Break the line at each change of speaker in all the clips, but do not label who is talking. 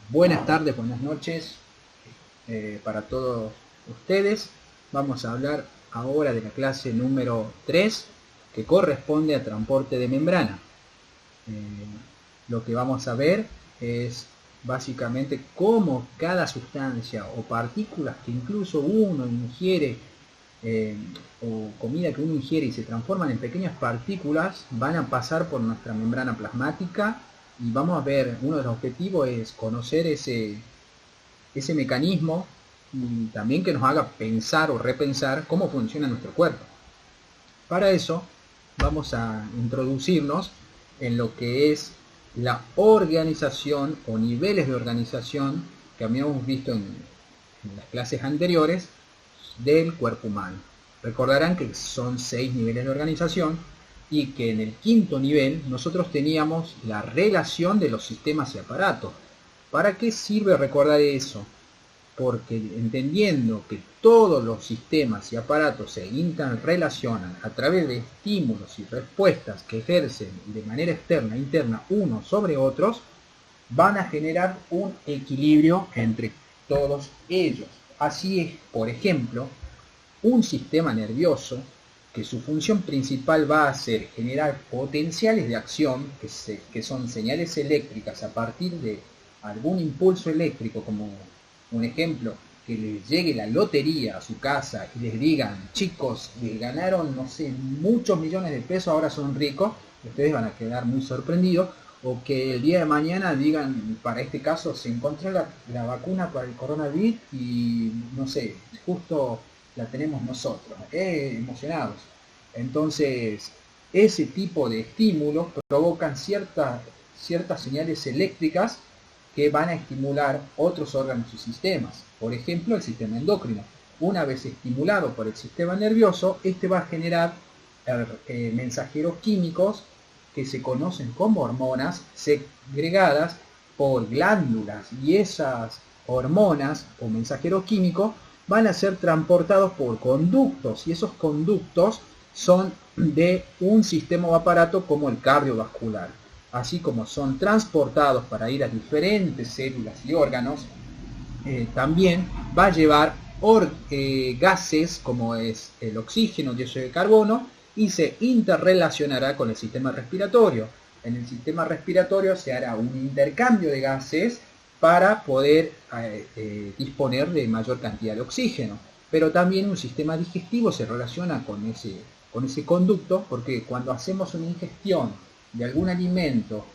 Buenas tardes, buenas noches para todos ustedes. Vamos a hablar ahora de la clase número 3 que corresponde a transporte de membrana. Lo que vamos a ver es básicamente cómo cada sustancia o partículas que incluso uno ingiere eh, o comida que uno ingiere y se transforman en pequeñas partículas van a pasar por nuestra membrana plasmática, y vamos a ver, uno de los objetivos es conocer ese mecanismo y también que nos haga pensar o repensar cómo funciona nuestro cuerpo. Para eso vamos a introducirnos en lo que es la organización o niveles de organización que habíamos visto en las clases anteriores del cuerpo humano. Recordarán que son 6 niveles de organización y que en el quinto nivel nosotros teníamos la relación de los sistemas y aparatos. ¿Para qué sirve recordar eso? Porque entendiendo que todos los sistemas y aparatos se interrelacionan a través de estímulos y respuestas que ejercen de manera externa e interna unos sobre otros, van a generar un equilibrio entre todos ellos. Así es, por ejemplo, un sistema nervioso que su función principal va a ser generar potenciales de acción, que son señales eléctricas a partir de algún impulso eléctrico, como un ejemplo, que les llegue la lotería a su casa y les digan: chicos, les ganaron, no sé, muchos millones de pesos, ahora son ricos, ustedes van a quedar muy sorprendidos. O que el día de mañana digan, para este caso, se encontró la vacuna para el coronavirus y no sé, justo la tenemos nosotros, emocionados. Entonces, ese tipo de estímulos provocan ciertas señales eléctricas que van a estimular otros órganos y sistemas. Por ejemplo, el sistema endocrino. Una vez estimulado por el sistema nervioso, este va a generar mensajeros químicos que se conocen como hormonas segregadas por glándulas, y esas hormonas o mensajeros químicos van a ser transportados por conductos, y esos conductos son de un sistema o aparato como el cardiovascular. Así como son transportados para ir a diferentes células y órganos, también va a llevar gases como es el oxígeno, dióxido de carbono, y se interrelacionará con el sistema respiratorio. En el sistema respiratorio se hará un intercambio de gases para poder disponer de mayor cantidad de oxígeno. Pero también un sistema digestivo se relaciona con ese conducto, porque cuando hacemos una ingestión de algún alimento,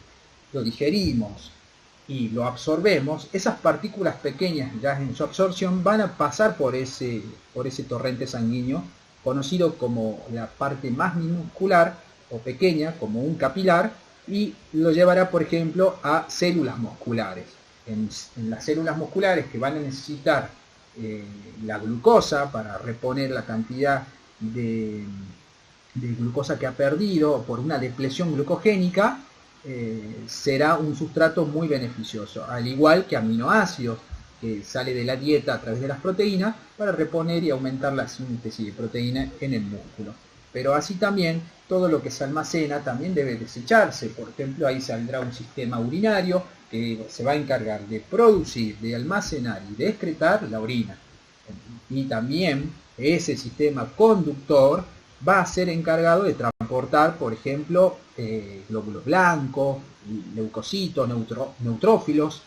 lo digerimos y lo absorbemos, esas partículas pequeñas ya en su absorción van a pasar por ese torrente sanguíneo, conocido como la parte más minúscula o pequeña, como un capilar, y lo llevará, por ejemplo, a células musculares. En las células musculares, que van a necesitar la glucosa para reponer la cantidad de glucosa que ha perdido por una depleción glucogénica, será un sustrato muy beneficioso, al igual que aminoácidos, que sale de la dieta a través de las proteínas para reponer y aumentar la síntesis de proteína en el músculo. Pero así también todo lo que se almacena también debe desecharse. Por ejemplo, ahí saldrá un sistema urinario que se va a encargar de producir, de almacenar y de excretar la orina. Y también ese sistema conductor va a ser encargado de transportar, por ejemplo, glóbulos blancos, leucocitos, neutrófilos,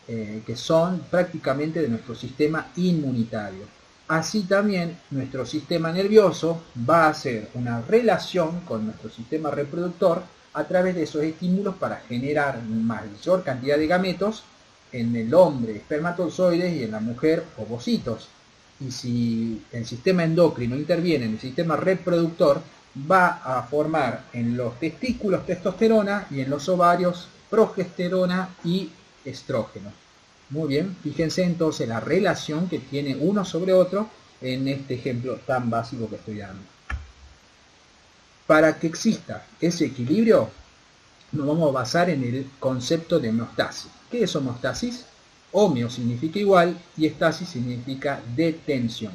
que son prácticamente de nuestro sistema inmunitario. Así también nuestro sistema nervioso va a hacer una relación con nuestro sistema reproductor a través de esos estímulos para generar mayor cantidad de gametos en el hombre, espermatozoides, y en la mujer, ovocitos. Y si el sistema endocrino interviene en el sistema reproductor, va a formar en los testículos testosterona y en los ovarios progesterona y estrógeno. Muy bien, fíjense entonces la relación que tiene uno sobre otro en este ejemplo tan básico que estoy dando. Para que exista ese equilibrio, nos vamos a basar en el concepto de homeostasis. ¿Qué es homeostasis? Homeo significa igual y estasis significa detención.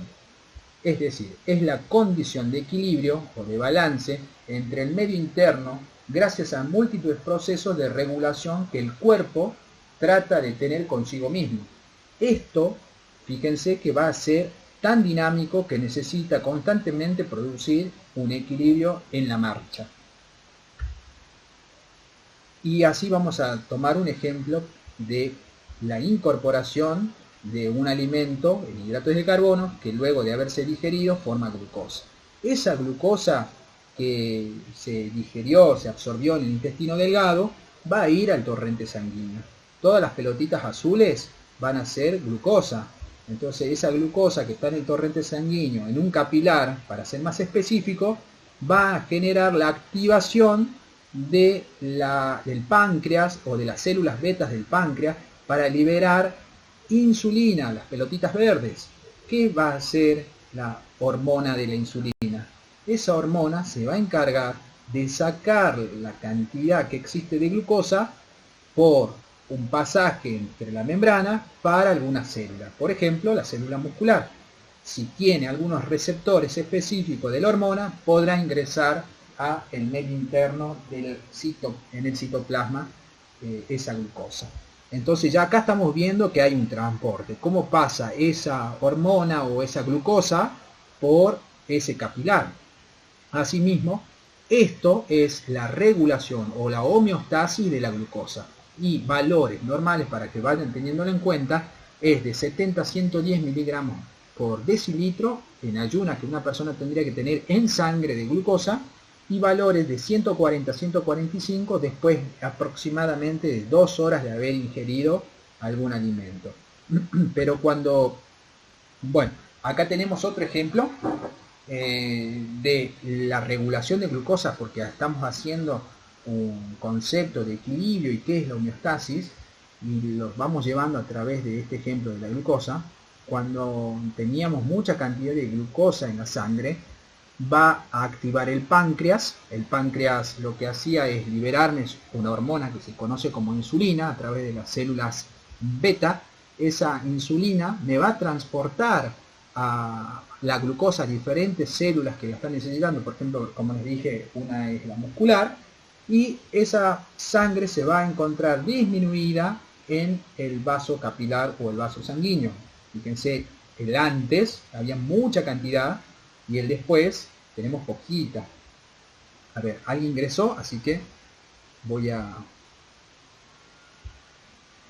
Es decir, es la condición de equilibrio o de balance entre el medio interno gracias a múltiples procesos de regulación que el cuerpo trata de tener consigo mismo. Esto, fíjense que va a ser tan dinámico que necesita constantemente producir un equilibrio en la marcha. Y así vamos a tomar un ejemplo de la incorporación de un alimento en hidratos de carbono que luego de haberse digerido forma glucosa. Esa glucosa que se digerió, se absorbió en el intestino delgado, va a ir al torrente sanguíneo. Todas las pelotitas azules van a ser glucosa. Entonces esa glucosa que está en el torrente sanguíneo, en un capilar, para ser más específico, va a generar la activación del páncreas o de las células betas del páncreas para liberar insulina, las pelotitas verdes. ¿Qué va a hacer la hormona de la insulina? Esa hormona se va a encargar de sacar la cantidad que existe de glucosa por un pasaje entre la membrana para alguna célula. Por ejemplo, la célula muscular. Si tiene algunos receptores específicos de la hormona, podrá ingresar a el medio interno en el citoplasma esa glucosa. Entonces ya acá estamos viendo que hay un transporte. ¿Cómo pasa esa hormona o esa glucosa por ese capilar? Asimismo, esto es la regulación o la homeostasis de la glucosa. Y valores normales, para que vayan teniéndolo en cuenta, es de 70 a 110 miligramos por decilitro en ayunas que una persona tendría que tener en sangre de glucosa, y valores de 140 a 145 después aproximadamente de 2 horas de haber ingerido algún alimento. Pero bueno, acá tenemos otro ejemplo de la regulación de glucosa, porque estamos haciendo un concepto de equilibrio y qué es la homeostasis, y los vamos llevando a través de este ejemplo de la glucosa. Cuando teníamos mucha cantidad de glucosa en la sangre, va a activar el páncreas. El páncreas lo que hacía es liberarme una hormona que se conoce como insulina a través de las células beta. Esa insulina me va a transportar a la glucosa a diferentes células que la están necesitando. Por ejemplo, como les dije, una es la muscular, y esa sangre se va a encontrar disminuida en el vaso capilar o el vaso sanguíneo. Fíjense, el antes había mucha cantidad y el después tenemos poquita. A ver, alguien ingresó, así que voy a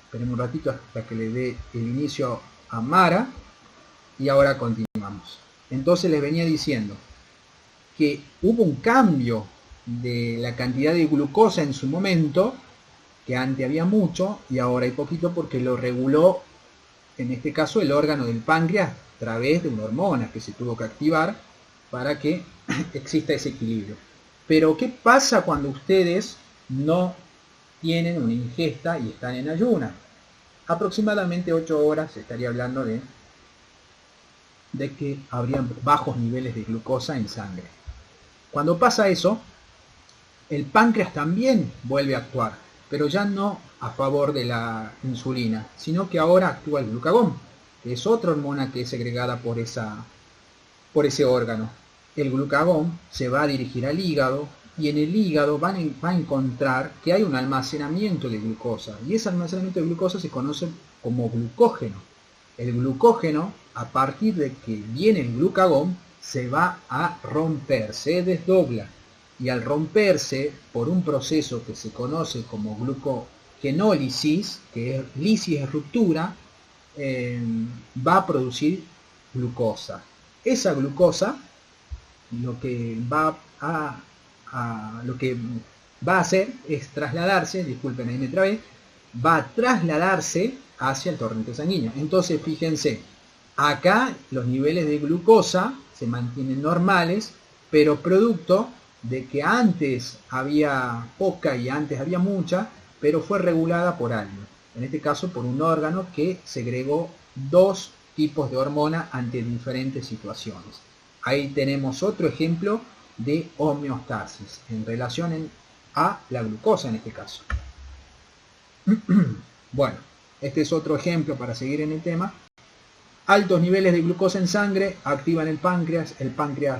esperar un ratito hasta que le dé el inicio a Mara y ahora continuamos. Entonces les venía diciendo que hubo un cambio de la cantidad de glucosa en su momento, que antes había mucho y ahora hay poquito, porque lo reguló en este caso el órgano del páncreas a través de una hormona que se tuvo que activar para que exista ese equilibrio. Pero ¿qué pasa cuando ustedes no tienen una ingesta y están en ayunas? Aproximadamente 8 horas estaría hablando de que habrían bajos niveles de glucosa en sangre. Cuando pasa eso, el páncreas también vuelve a actuar, pero ya no a favor de la insulina, sino que ahora actúa el glucagón, que es otra hormona que es segregada por ese órgano. El glucagón se va a dirigir al hígado, y en el hígado va a encontrar que hay un almacenamiento de glucosa, y ese almacenamiento de glucosa se conoce como glucógeno. El glucógeno, a partir de que viene el glucagón, se va a romper, se desdobla, y al romperse por un proceso que se conoce como glucogenólisis, que es lisis es ruptura, va a producir glucosa. Esa glucosa lo que va a hacer es trasladarse, disculpen ahí me trabé, va a trasladarse hacia el torrente sanguíneo. Entonces fíjense, acá los niveles de glucosa se mantienen normales, pero producto de que antes había poca y antes había mucha, pero fue regulada por algo. En este caso por un órgano que segregó dos tipos de hormona ante diferentes situaciones. Ahí tenemos otro ejemplo de homeostasis en relación a la glucosa en este caso. Bueno, este es otro ejemplo para seguir en el tema Altos niveles de glucosa en sangre activan el páncreas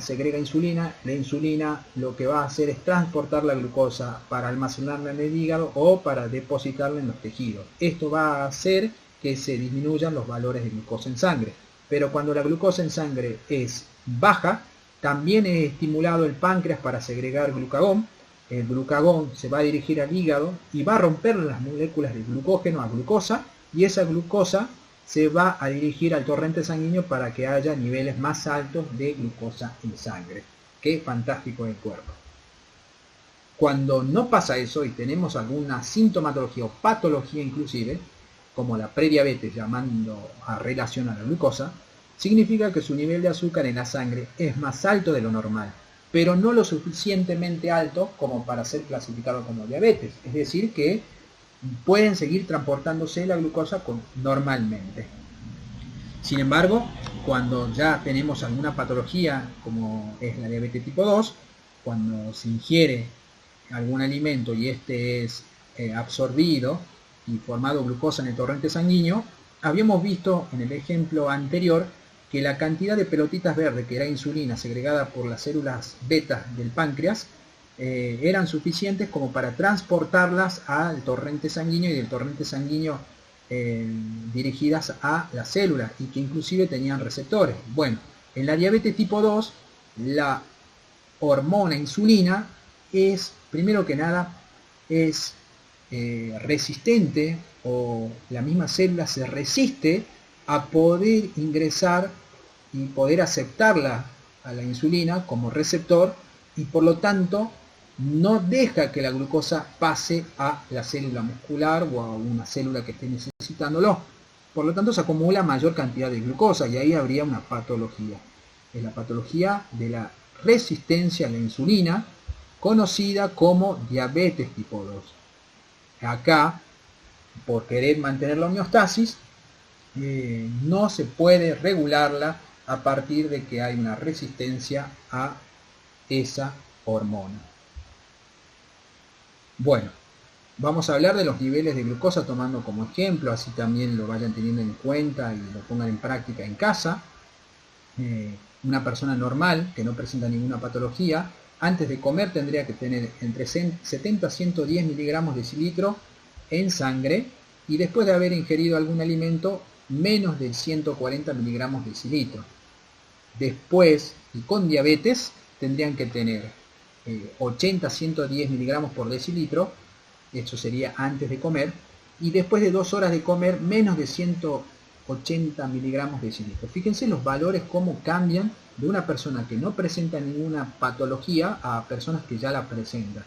segrega insulina, la insulina lo que va a hacer es transportar la glucosa para almacenarla en el hígado o para depositarla en los tejidos. Esto va a hacer que se disminuyan los valores de glucosa en sangre. Pero cuando la glucosa en sangre es baja, también es estimulado el páncreas para segregar glucagón. El glucagón se va a dirigir al hígado y va a romper las moléculas de glucógeno a glucosa, y esa glucosa se va a dirigir al torrente sanguíneo para que haya niveles más altos de glucosa en sangre. Qué fantástico el cuerpo. Cuando no pasa eso y tenemos alguna sintomatología o patología inclusive, como la prediabetes llamando a relación a la glucosa, significa que su nivel de azúcar en la sangre es más alto de lo normal, pero no lo suficientemente alto como para ser clasificado como diabetes. Es decir, que pueden seguir transportándose la glucosa normalmente. Sin embargo, cuando ya tenemos alguna patología como es la diabetes tipo 2, cuando se ingiere algún alimento y este es absorbido y formado glucosa en el torrente sanguíneo, habíamos visto en el ejemplo anterior que la cantidad de pelotitas verdes que era insulina segregada por las células beta del páncreas eran suficientes como para transportarlas al torrente sanguíneo y del torrente sanguíneo dirigidas a las células y que inclusive tenían receptores. Bueno, en la diabetes tipo 2 la hormona insulina es, primero que nada, es resistente, o la misma célula se resiste a poder ingresar y poder aceptarla a la insulina como receptor, y por lo tanto no deja que la glucosa pase a la célula muscular o a una célula que esté necesitándolo. Por lo tanto se acumula mayor cantidad de glucosa y ahí habría una patología. Es la patología de la resistencia a la insulina, conocida como diabetes tipo 2. Acá, por querer mantener la homeostasis, no se puede regularla a partir de que hay una resistencia a esa hormona. Bueno, vamos a hablar de los niveles de glucosa tomando como ejemplo, así también lo vayan teniendo en cuenta y lo pongan en práctica en casa. Una persona normal que no presenta ninguna patología, antes de comer tendría que tener entre 70 a 110 miligramos de cilitro en sangre, y después de haber ingerido algún alimento, menos de 140 miligramos de cilitro. Después, y con diabetes, tendrían que tener 80 a 110 miligramos por decilitro, eso sería antes de comer, y después de 2 horas de comer, menos de 180 miligramos de decilitro. Fíjense los valores cómo cambian de una persona que no presenta ninguna patología a personas que ya la presentan.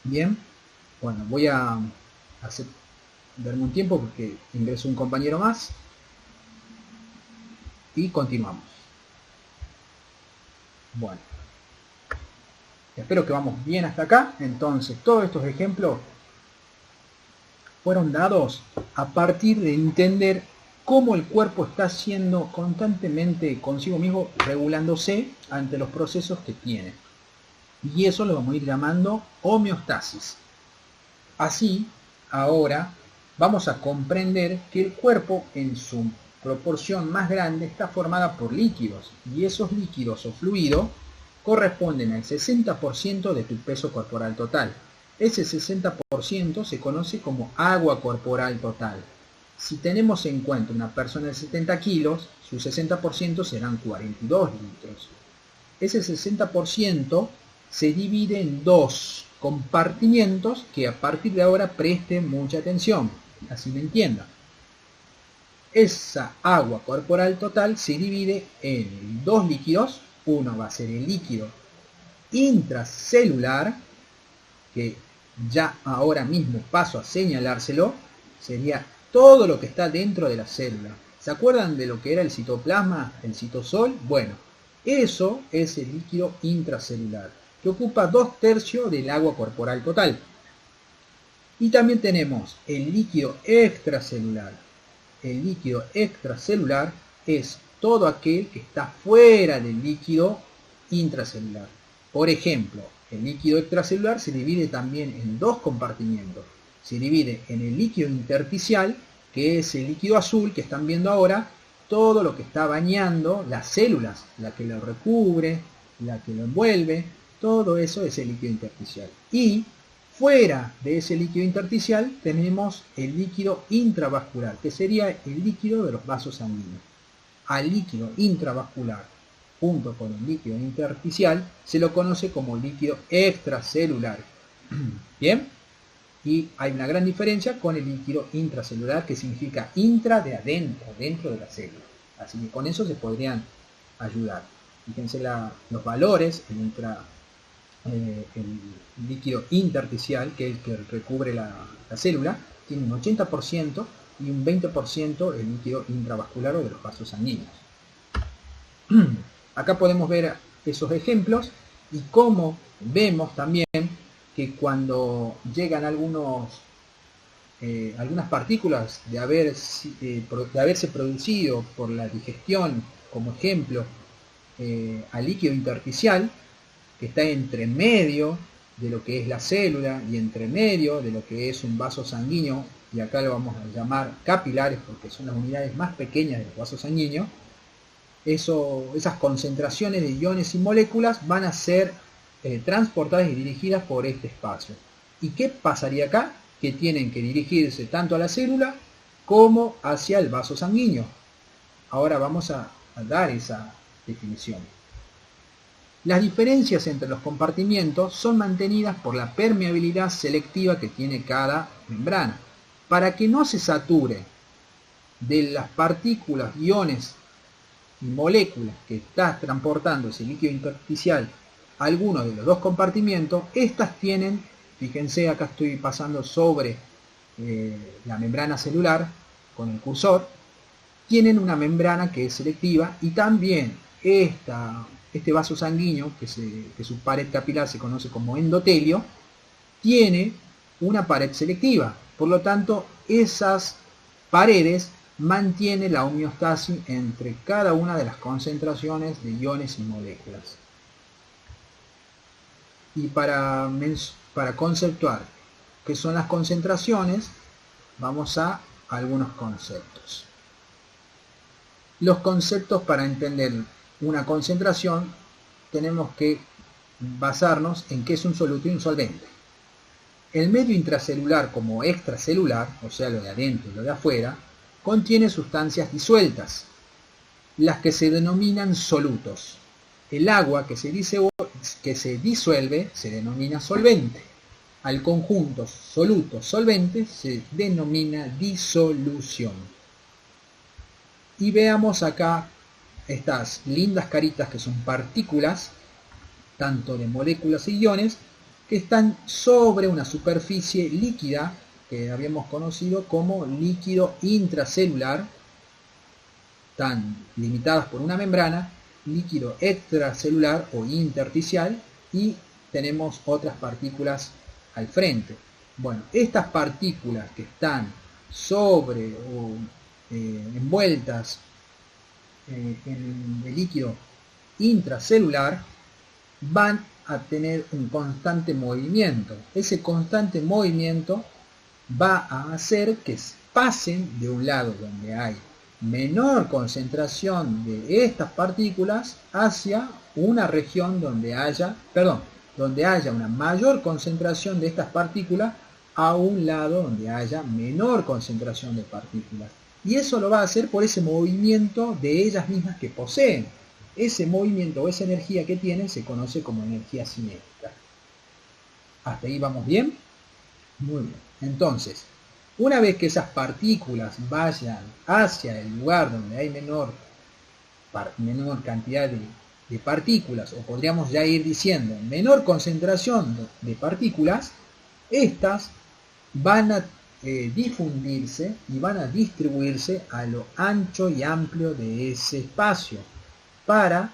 Bien, bueno, voy a darme un tiempo porque ingresó un compañero más y continuamos. Bueno, espero que vamos bien hasta acá. Entonces, todos estos ejemplos fueron dados a partir de entender cómo el cuerpo está siendo constantemente consigo mismo, regulándose ante los procesos que tiene. Y eso lo vamos a ir llamando homeostasis. Así, ahora vamos a comprender que el cuerpo en su proporción más grande está formada por líquidos, y esos líquidos o fluidos corresponden al 60% de tu peso corporal total. Ese 60% se conoce como agua corporal total. Si tenemos en cuenta una persona de 70 kilos, su 60% serán 42 litros. Ese 60% se divide en dos compartimientos que a partir de ahora presten mucha atención, así me entiendan. Esa agua corporal total se divide en dos líquidos. Uno va a ser el líquido intracelular, que ya ahora mismo paso a señalárselo, sería todo lo que está dentro de la célula. ¿Se acuerdan de lo que era el citoplasma, el citosol? Bueno, eso es el líquido intracelular, que ocupa 2/3 del agua corporal total. Y también tenemos el líquido extracelular. El líquido extracelular es todo aquel que está fuera del líquido intracelular. Por ejemplo, el líquido extracelular se divide también en dos compartimientos. Se divide en el líquido intersticial que es el líquido azul que están viendo ahora, todo lo que está bañando las células, la que lo recubre, la que lo envuelve, todo eso es el líquido intersticial. Y fuera de ese líquido intersticial tenemos el líquido intravascular, que sería el líquido de los vasos sanguíneos. Al líquido intravascular, junto con el líquido intersticial, se lo conoce como líquido extracelular. ¿Bien? Y hay una gran diferencia con el líquido intracelular, que significa intra de adentro, dentro de la célula. Así que con eso se podrían ayudar. Fíjense los valores, el líquido intersticial, que es el que recubre la célula, tiene un 80% y un 20% el líquido intravascular o de los vasos sanguíneos. Acá podemos ver esos ejemplos y cómo vemos también que cuando llegan algunas partículas de haberse producido por la digestión, como ejemplo, al líquido intersticial, que está entre medio de lo que es la célula y entre medio de lo que es un vaso sanguíneo, y acá lo vamos a llamar capilares porque son las unidades más pequeñas de los vasos sanguíneos. Esas concentraciones de iones y moléculas van a ser transportadas y dirigidas por este espacio. ¿Y qué pasaría acá? Que tienen que dirigirse tanto a la célula como hacia el vaso sanguíneo. Ahora vamos a dar esa definición. Las diferencias entre los compartimientos son mantenidas por la permeabilidad selectiva que tiene cada membrana. Para que no se sature de las partículas, iones y moléculas que está transportando ese líquido intersticial a alguno de los dos compartimientos, estas tienen, fíjense, acá estoy pasando sobre la membrana celular con el cursor, tienen una membrana que es selectiva, y también este vaso sanguíneo, que su pared capilar se conoce como endotelio, tiene una pared selectiva. Por lo tanto, esas paredes mantienen la homeostasis entre cada una de las concentraciones de iones y moléculas. Y para conceptuar qué son las concentraciones, vamos a algunos conceptos. Los conceptos para entender una concentración tenemos que basarnos en qué es un soluto y un solvente. El medio intracelular como extracelular, o sea lo de adentro y lo de afuera, contiene sustancias disueltas, las que se denominan solutos. El agua que se disuelve se denomina solvente. Al conjunto soluto-solvente se denomina disolución. Y veamos acá estas lindas caritas que son partículas, tanto de moléculas y iones, que están sobre una superficie líquida que habíamos conocido como líquido intracelular, tan limitadas por una membrana, líquido extracelular o intersticial, y tenemos otras partículas al frente. Bueno, estas partículas que están sobre o envueltas en el líquido intracelular van a tener un constante movimiento. Ese constante movimiento va a hacer que pasen de un lado donde hay menor concentración de estas partículas hacia una región donde haya una mayor concentración de estas partículas a un lado donde haya menor concentración de partículas. Y eso lo va a hacer por ese movimiento de ellas mismas que poseen. Ese movimiento o esa energía que tienen se conoce como energía cinética. ¿Hasta ahí vamos bien? Muy bien. Entonces, una vez que esas partículas vayan hacia el lugar donde hay menor cantidad de partículas, o podríamos ya ir diciendo menor concentración de partículas, estas van a difundirse y van a distribuirse a lo ancho y amplio de ese espacio para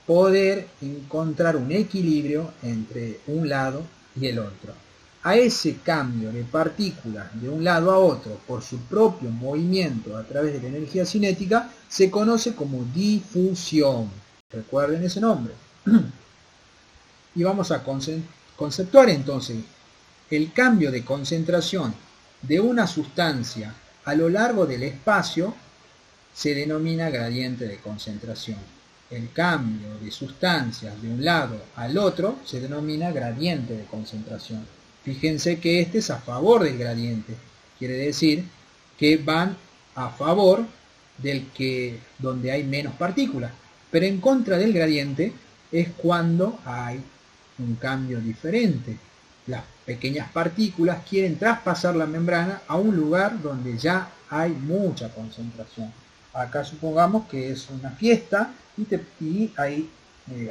poder encontrar un equilibrio entre un lado y el otro. A ese cambio de partículas de un lado a otro por su propio movimiento a través de la energía cinética se conoce como difusión. Recuerden ese nombre. Y vamos a conceptuar entonces el cambio de concentración de una sustancia a lo largo del espacio se denomina gradiente de concentración. El cambio de sustancias de un lado al otro se denomina gradiente de concentración. Fíjense que este es a favor del gradiente, quiere decir que van a favor del que donde hay menos partículas, pero en contra del gradiente es cuando hay un cambio diferente. Las pequeñas partículas quieren traspasar la membrana a un lugar donde ya hay mucha concentración. Acá supongamos que es una fiesta y hay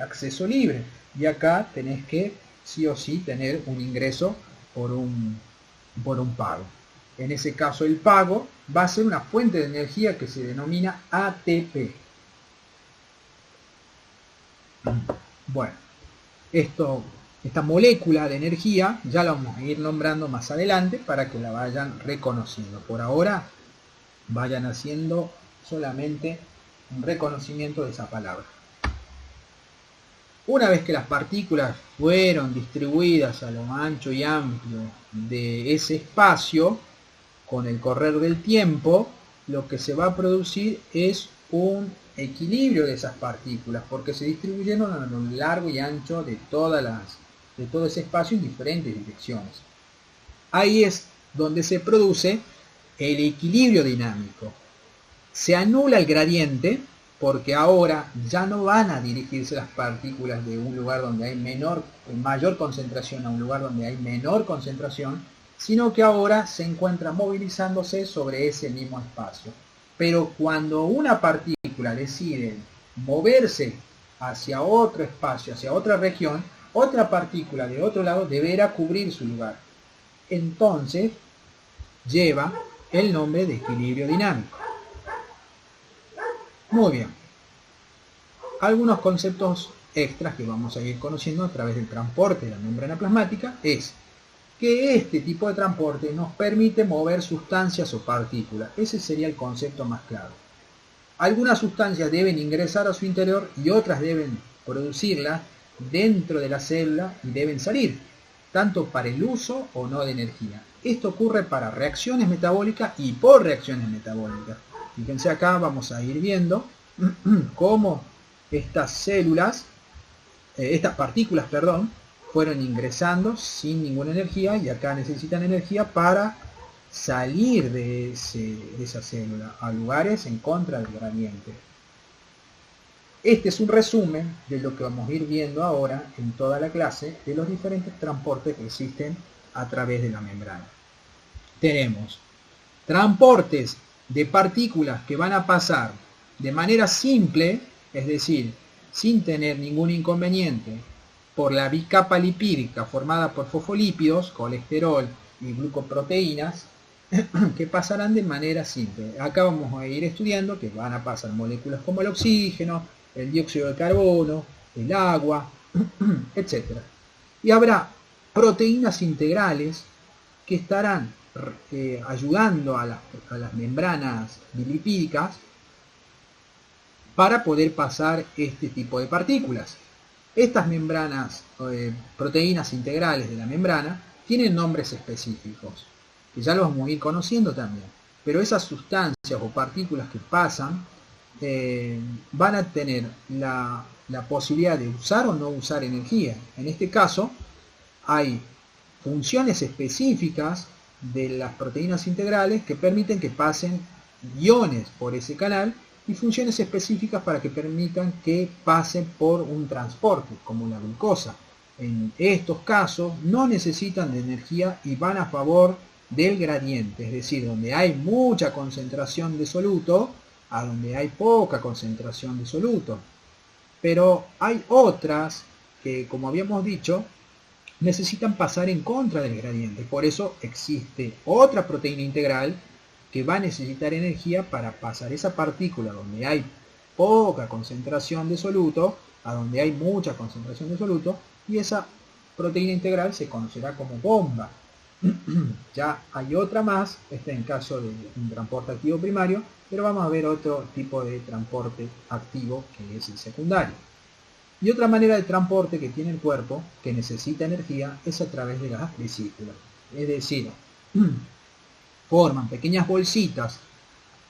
acceso libre. Y acá tenés que sí o sí tener un ingreso por un pago. En ese caso el pago va a ser una fuente de energía que se denomina ATP. Bueno, esta molécula de energía ya la vamos a ir nombrando más adelante para que la vayan reconociendo. Por ahora vayan haciendo solamente un reconocimiento de esa palabra. Una vez que las partículas fueron distribuidas a lo ancho y amplio de ese espacio, con el correr del tiempo, lo que se va a producir es un equilibrio de esas partículas, porque se distribuyeron a lo largo y ancho de todo ese espacio en diferentes direcciones. Ahí es donde se produce el equilibrio dinámico. Se anula el gradiente porque ahora ya no van a dirigirse las partículas de un lugar donde hay mayor concentración a un lugar donde hay menor concentración, sino que ahora se encuentra movilizándose sobre ese mismo espacio. Pero cuando una partícula decide moverse hacia otro espacio, hacia otra región, otra partícula de otro lado deberá cubrir su lugar. Entonces lleva el nombre de equilibrio dinámico. Muy bien. Algunos conceptos extras que vamos a ir conociendo a través del transporte de la membrana plasmática es que este tipo de transporte nos permite mover sustancias o partículas. Ese sería el concepto más claro. Algunas sustancias deben ingresar a su interior y otras deben producirlas dentro de la célula y deben salir, tanto para el uso o no de energía. Esto ocurre para reacciones metabólicas y por reacciones metabólicas. Fíjense acá, vamos a ir viendo cómo estas partículas, fueron ingresando sin ninguna energía y acá necesitan energía para salir de esa célula a lugares en contra del gradiente. Este es un resumen de lo que vamos a ir viendo ahora en toda la clase de los diferentes transportes que existen a través de la membrana. Tenemos transportes de partículas que van a pasar de manera simple, es decir, sin tener ningún inconveniente, por la bicapa lipídica formada por fosfolípidos, colesterol y glucoproteínas, que pasarán de manera simple. Acá vamos a ir estudiando que van a pasar moléculas como el oxígeno, el dióxido de carbono, el agua, etc. Y habrá proteínas integrales que estarán ayudando a las membranas bilipídicas para poder pasar este tipo de partículas. Estas membranas, proteínas integrales de la membrana, tienen nombres específicos, que ya los vamos a ir conociendo también. Pero esas sustancias o partículas que pasan van a tener la posibilidad de usar o no usar energía. En este caso, hay funciones específicas de las proteínas integrales que permiten que pasen iones por ese canal y funciones específicas para que permitan que pasen por un transporte, como la glucosa. En estos casos no necesitan de energía y van a favor del gradiente, es decir, donde hay mucha concentración de soluto a donde hay poca concentración de soluto. Pero hay otras que, como habíamos dicho, necesitan pasar en contra del gradiente. Por eso existe otra proteína integral que va a necesitar energía para pasar esa partícula donde hay poca concentración de soluto a donde hay mucha concentración de soluto, y esa proteína integral se conocerá como bomba. Ya hay otra más, este en caso de un transporte activo primario, pero vamos a ver otro tipo de transporte activo que es el secundario. Y otra manera de transporte que tiene el cuerpo, que necesita energía, es a través de las vesículas. Es decir, forman pequeñas bolsitas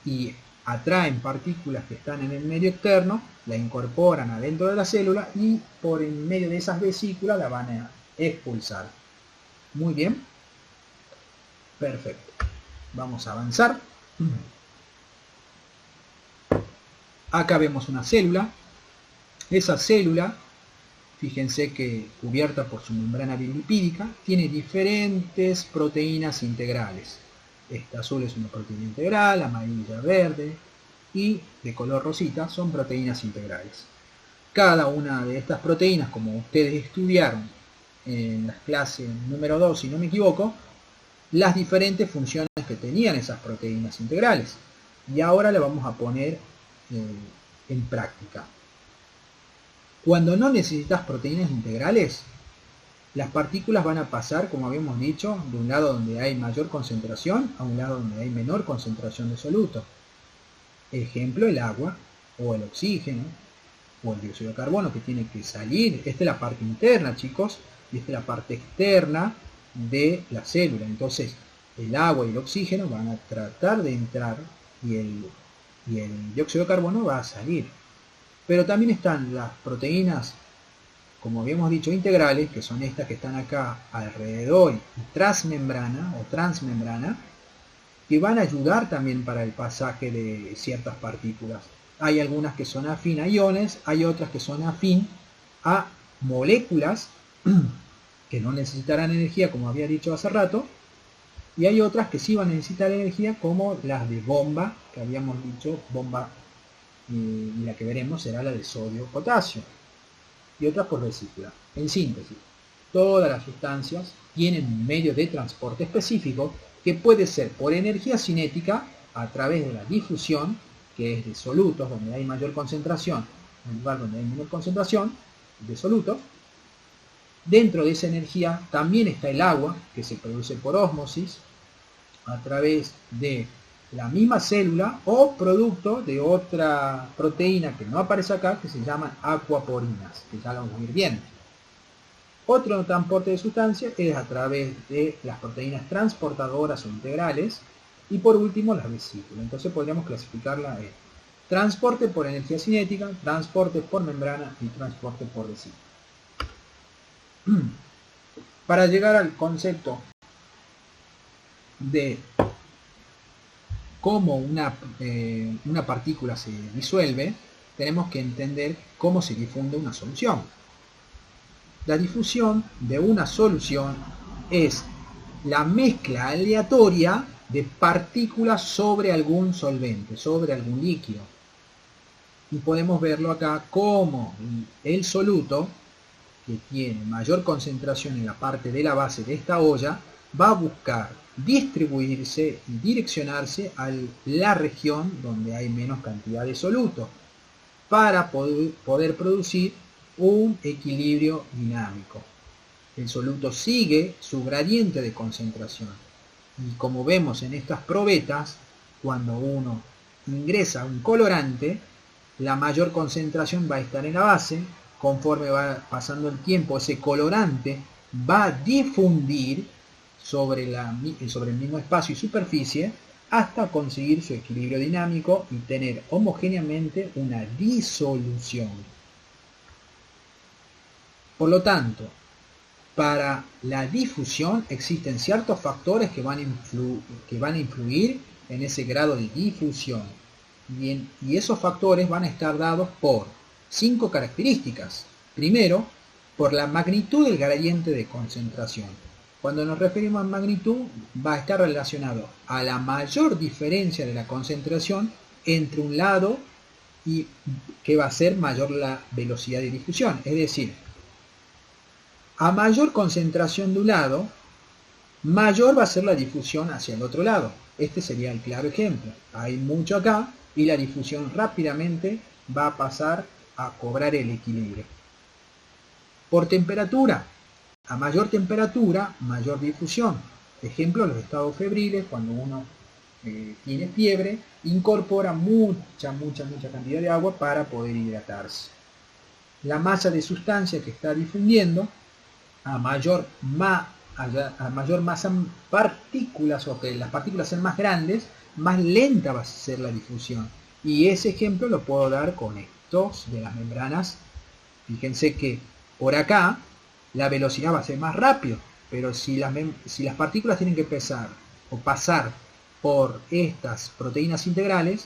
y atraen partículas que están en el medio externo, la incorporan adentro de la célula y por en medio de esas vesículas la van a expulsar. Muy bien. Perfecto. Vamos a avanzar. Acá vemos una célula. Esa célula, fíjense que cubierta por su membrana bilipídica, tiene diferentes proteínas integrales. Esta azul es una proteína integral, amarilla, verde y de color rosita son proteínas integrales. Cada una de estas proteínas, como ustedes estudiaron en las clases número 2, si no me equivoco, las diferentes funciones que tenían esas proteínas integrales. Y ahora le vamos a poner en práctica. Cuando no necesitas proteínas integrales, las partículas van a pasar, como habíamos dicho, de un lado donde hay mayor concentración a un lado donde hay menor concentración de soluto. Ejemplo, el agua o el oxígeno o el dióxido de carbono que tiene que salir. Esta es la parte interna, chicos, y esta es la parte externa de la célula. Entonces, el agua y el oxígeno van a tratar de entrar y el dióxido de carbono va a salir. Pero también están las proteínas, como habíamos dicho, integrales, que son estas que están acá alrededor y transmembrana o transmembrana, que van a ayudar también para el pasaje de ciertas partículas. Hay algunas que son afín a iones, hay otras que son afín a moléculas que no necesitarán energía, como había dicho hace rato, y hay otras que sí van a necesitar energía, como las de bomba, que habíamos dicho, bomba, y la que veremos será la de sodio-potasio, y otras por vesícula. En síntesis, todas las sustancias tienen un medio de transporte específico que puede ser por energía cinética a través de la difusión, que es de solutos, donde hay mayor concentración, en lugar donde hay menor concentración de solutos. Dentro de esa energía también está el agua, que se produce por ósmosis, a través de la misma célula o producto de otra proteína que no aparece acá, que se llaman acuaporinas, que ya lo vamos a ir viendo. Otro transporte de sustancias es a través de las proteínas transportadoras o integrales, y por último las vesículas. Entonces podríamos clasificarla en transporte por energía cinética, transporte por membrana y transporte por vesícula. Para llegar al concepto de cómo una partícula se disuelve, tenemos que entender cómo se difunde una solución. La difusión de una solución es la mezcla aleatoria de partículas sobre algún solvente, sobre algún líquido. Y podemos verlo acá como el soluto, que tiene mayor concentración en la parte de la base de esta olla, va a buscar distribuirse y direccionarse a la región donde hay menos cantidad de soluto para poder producir un equilibrio dinámico. El soluto sigue su gradiente de concentración y, como vemos en estas probetas, cuando uno ingresa un colorante, la mayor concentración va a estar en la base. Conforme va pasando el tiempo, ese colorante va a difundir sobre el mismo espacio y superficie hasta conseguir su equilibrio dinámico y tener homogéneamente una disolución. Por lo tanto, para la difusión existen ciertos factores que van a influir en ese grado de difusión. Y esos factores van a estar dados por 5 características. Primero, por la magnitud del gradiente de concentración. Cuando nos referimos a magnitud, va a estar relacionado a la mayor diferencia de la concentración entre un lado y que va a ser mayor la velocidad de difusión. Es decir, a mayor concentración de un lado, mayor va a ser la difusión hacia el otro lado. Este sería el claro ejemplo. Hay mucho acá y la difusión rápidamente va a pasar a cobrar el equilibrio. Por temperatura, a mayor temperatura, mayor difusión. Ejemplo, los estados febriles, cuando uno tiene fiebre, incorpora mucha cantidad de agua para poder hidratarse. La masa de sustancia que está difundiendo, a mayor a mayor masa en partículas, o que las partículas sean más grandes, más lenta va a ser la difusión. Y ese ejemplo lo puedo dar con estos de las membranas. Fíjense que por acá la velocidad va a ser más rápido, pero si las partículas tienen que pasar por estas proteínas integrales,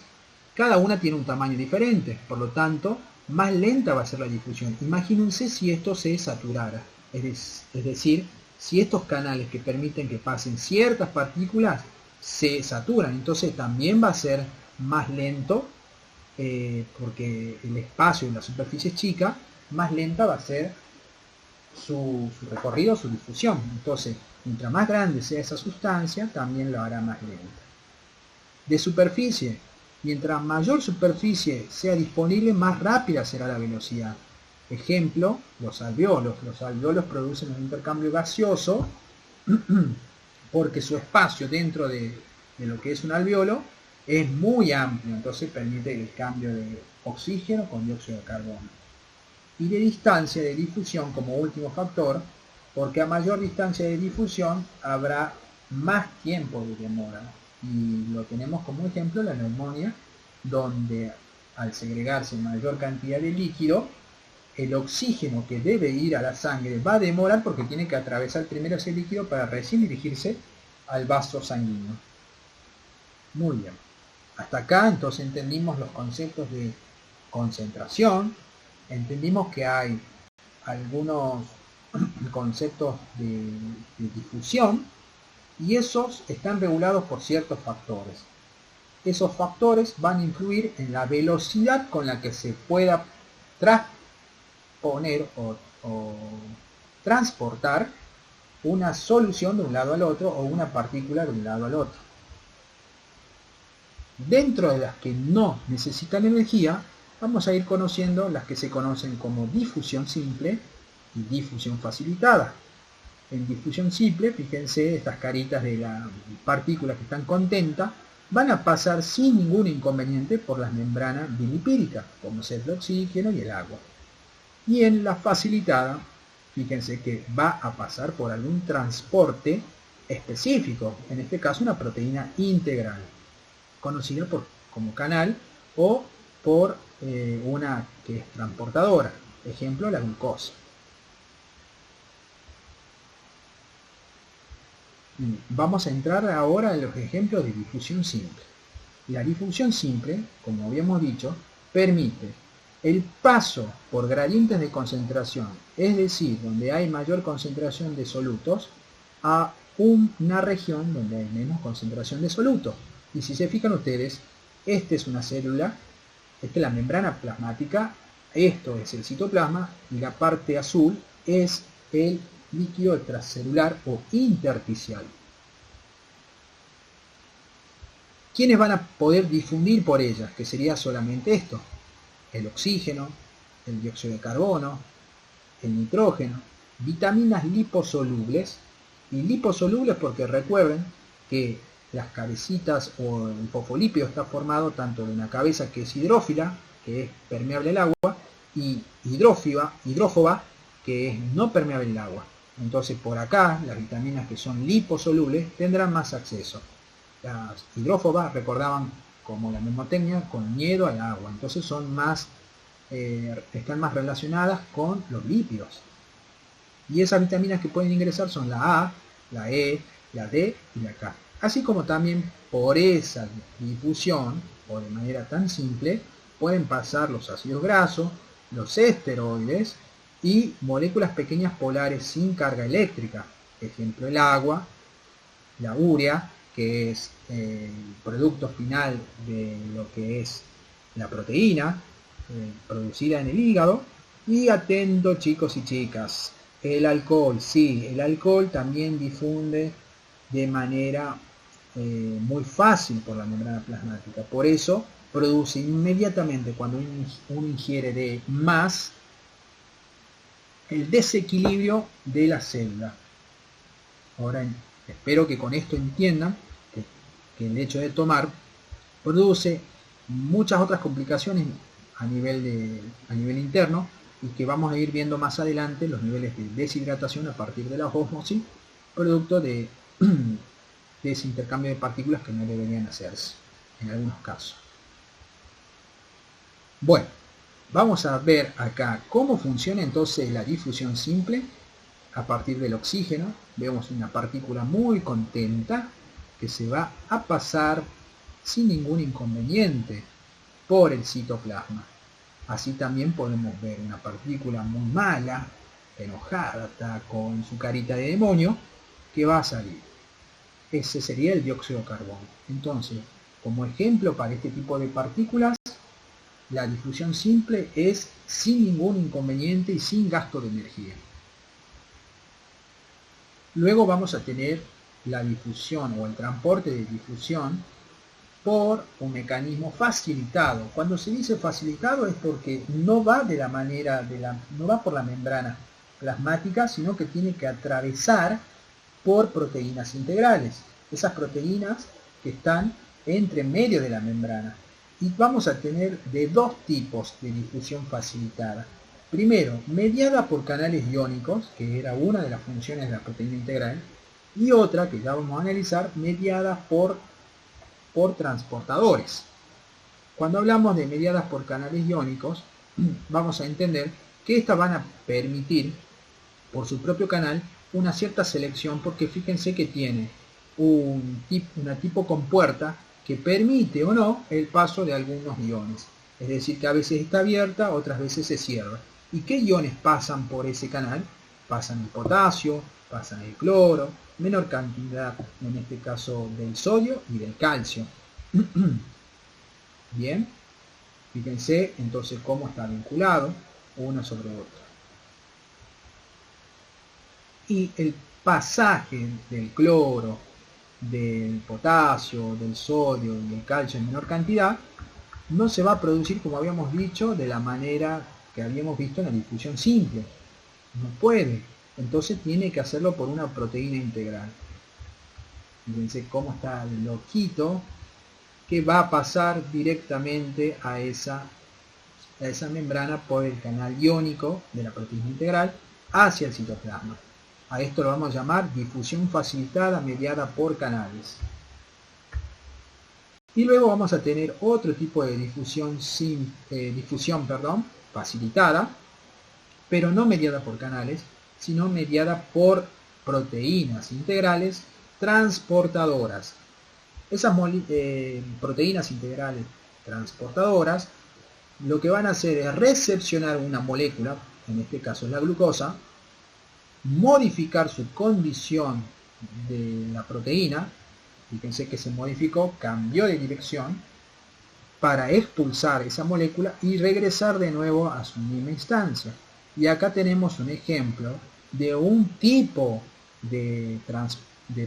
cada una tiene un tamaño diferente, por lo tanto, más lenta va a ser la difusión. Imagínense si esto se saturara, es decir, si estos canales que permiten que pasen ciertas partículas se saturan, entonces también va a ser más lento, porque el espacio en la superficie es chica, más lenta va a ser su recorrido, su difusión. Entonces, mientras más grande sea esa sustancia, también lo hará más lenta. De superficie, mientras mayor superficie sea disponible, más rápida será la velocidad. Ejemplo, los alveolos. Los alveolos producen un intercambio gaseoso porque su espacio dentro de lo que es un alveolo es muy amplio, entonces permite el cambio de oxígeno con dióxido de carbono. Y de distancia de difusión como último factor, porque a mayor distancia de difusión habrá más tiempo de demora. Y lo tenemos como ejemplo la neumonía, donde al segregarse mayor cantidad de líquido, el oxígeno que debe ir a la sangre va a demorar porque tiene que atravesar primero ese líquido para recién dirigirse al vaso sanguíneo. Muy bien. Hasta acá entonces entendimos los conceptos de concentración, entendimos que hay algunos conceptos de difusión y esos están regulados por ciertos factores. Esos factores van a influir en la velocidad con la que se pueda transponer o transportar una solución de un lado al otro o una partícula de un lado al otro. Dentro de las que no necesitan energía, vamos a ir conociendo las que se conocen como difusión simple y difusión facilitada. En difusión simple, fíjense, estas caritas de las partículas que están contentas van a pasar sin ningún inconveniente por las membranas bilipídicas, como es el oxígeno y el agua. Y en la facilitada, fíjense que va a pasar por algún transporte específico, en este caso una proteína integral, conocida como canal o por una que es transportadora, ejemplo la glucosa. Vamos a entrar ahora en los ejemplos de difusión simple. La difusión simple, como habíamos dicho, permite el paso por gradientes de concentración, es decir, donde hay mayor concentración de solutos, a una región donde hay menos concentración de solutos. Y si se fijan ustedes, esta es una célula, esta es la membrana plasmática, esto es el citoplasma y la parte azul es el líquido extracelular o intersticial. ¿Quiénes van a poder difundir por ellas? Que sería solamente esto: el oxígeno, el dióxido de carbono, el nitrógeno, vitaminas liposolubles, y liposolubles porque recuerden que las cabecitas o el fosfolípido está formado tanto de una cabeza que es hidrófila, que es permeable al agua, y hidrófoba, que es no permeable al agua. Entonces por acá las vitaminas que son liposolubles tendrán más acceso. Las hidrófobas recordaban como la mnemotecnia con miedo al agua, entonces son más, están más relacionadas con los lípidos. Y esas vitaminas que pueden ingresar son la A, la E, la D y la K. Así como también por esa difusión, o de manera tan simple, pueden pasar los ácidos grasos, los esteroides y moléculas pequeñas polares sin carga eléctrica. Ejemplo, el agua, la urea, que es el producto final de lo que es la proteína producida en el hígado. Y atento, chicos y chicas, el alcohol, sí, el alcohol también difunde de manera muy fácil por la membrana plasmática. Por eso produce inmediatamente, cuando uno ingiere de más, el desequilibrio de la célula. Ahora espero que con esto entiendan que el hecho de tomar produce muchas otras complicaciones a nivel interno, y que vamos a ir viendo más adelante los niveles de deshidratación a partir de la ósmosis producto de, de ese intercambio de partículas que no deberían hacerse en algunos casos. Bueno, vamos a ver acá cómo funciona entonces la difusión simple a partir del oxígeno. Vemos una partícula muy contenta que se va a pasar sin ningún inconveniente por el citoplasma. Así también podemos ver una partícula muy mala, enojada, está con su carita de demonio, que va a salir. Ese sería el dióxido de carbono. Entonces, como ejemplo para este tipo de partículas, la difusión simple es sin ningún inconveniente y sin gasto de energía. Luego vamos a tener la difusión o el transporte de difusión por un mecanismo facilitado. Cuando se dice facilitado es porque no va de la manera no va por la membrana plasmática, sino que tiene que atravesar por proteínas integrales. Esas proteínas que están entre medio de la membrana. Y vamos a tener de dos tipos de difusión facilitada. Primero, mediada por canales iónicos, que era una de las funciones de la proteína integral, y otra, que ya vamos a analizar, mediada por transportadores. Cuando hablamos de mediadas por canales iónicos, vamos a entender que estas van a permitir, por su propio canal, una cierta selección, porque fíjense que tiene una tipo compuerta que permite o no el paso de algunos iones. Es decir, que a veces está abierta, otras veces se cierra. ¿Y qué iones pasan por ese canal? Pasan el potasio, pasan el cloro, menor cantidad en este caso del sodio y del calcio. Bien, fíjense entonces cómo está vinculado uno sobre otro. Y el pasaje del cloro, del potasio, del sodio y del calcio en menor cantidad no se va a producir, como habíamos dicho, de la manera que habíamos visto en la difusión simple. No puede. Entonces tiene que hacerlo por una proteína integral. Fíjense cómo está el loquito que va a pasar directamente a esa membrana por el canal iónico de la proteína integral hacia el citoplasma. A esto lo vamos a llamar difusión facilitada mediada por canales. Y luego vamos a tener otro tipo de difusión facilitada, pero no mediada por canales, sino mediada por proteínas integrales transportadoras. Esas proteínas integrales transportadoras lo que van a hacer es recepcionar una molécula, en este caso es la glucosa, modificar su condición de la proteína, fíjense que se modificó, cambió de dirección, para expulsar esa molécula y regresar de nuevo a su misma instancia. Y acá tenemos un ejemplo de un tipo de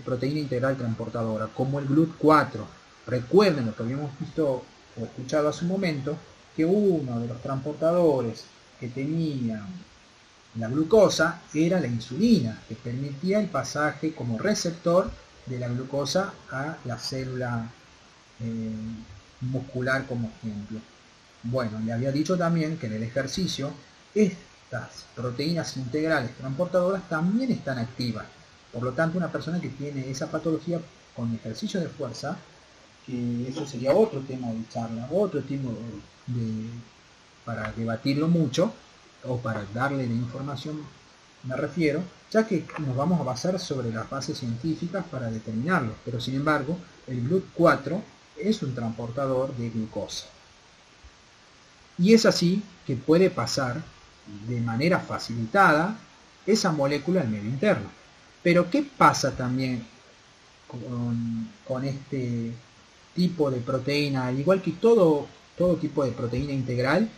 proteína integral transportadora, como el GLUT4. Recuerden lo que habíamos visto o escuchado hace un momento, que uno de los transportadores que tenía la glucosa era la insulina, que permitía el pasaje como receptor de la glucosa a la célula muscular, como ejemplo. Bueno, le había dicho también que en el ejercicio estas proteínas integrales transportadoras también están activas. Por lo tanto, una persona que tiene esa patología con ejercicio de fuerza, que eso sería otro tema de charla, otro tema para debatirlo mucho, o para darle la información, me refiero, ya que nos vamos a basar sobre las bases científicas para determinarlo. Pero sin embargo, el GLUT4 es un transportador de glucosa. Y es así que puede pasar de manera facilitada esa molécula al medio interno. Pero ¿qué pasa también con este tipo de proteína? Al igual que todo tipo de proteína integral,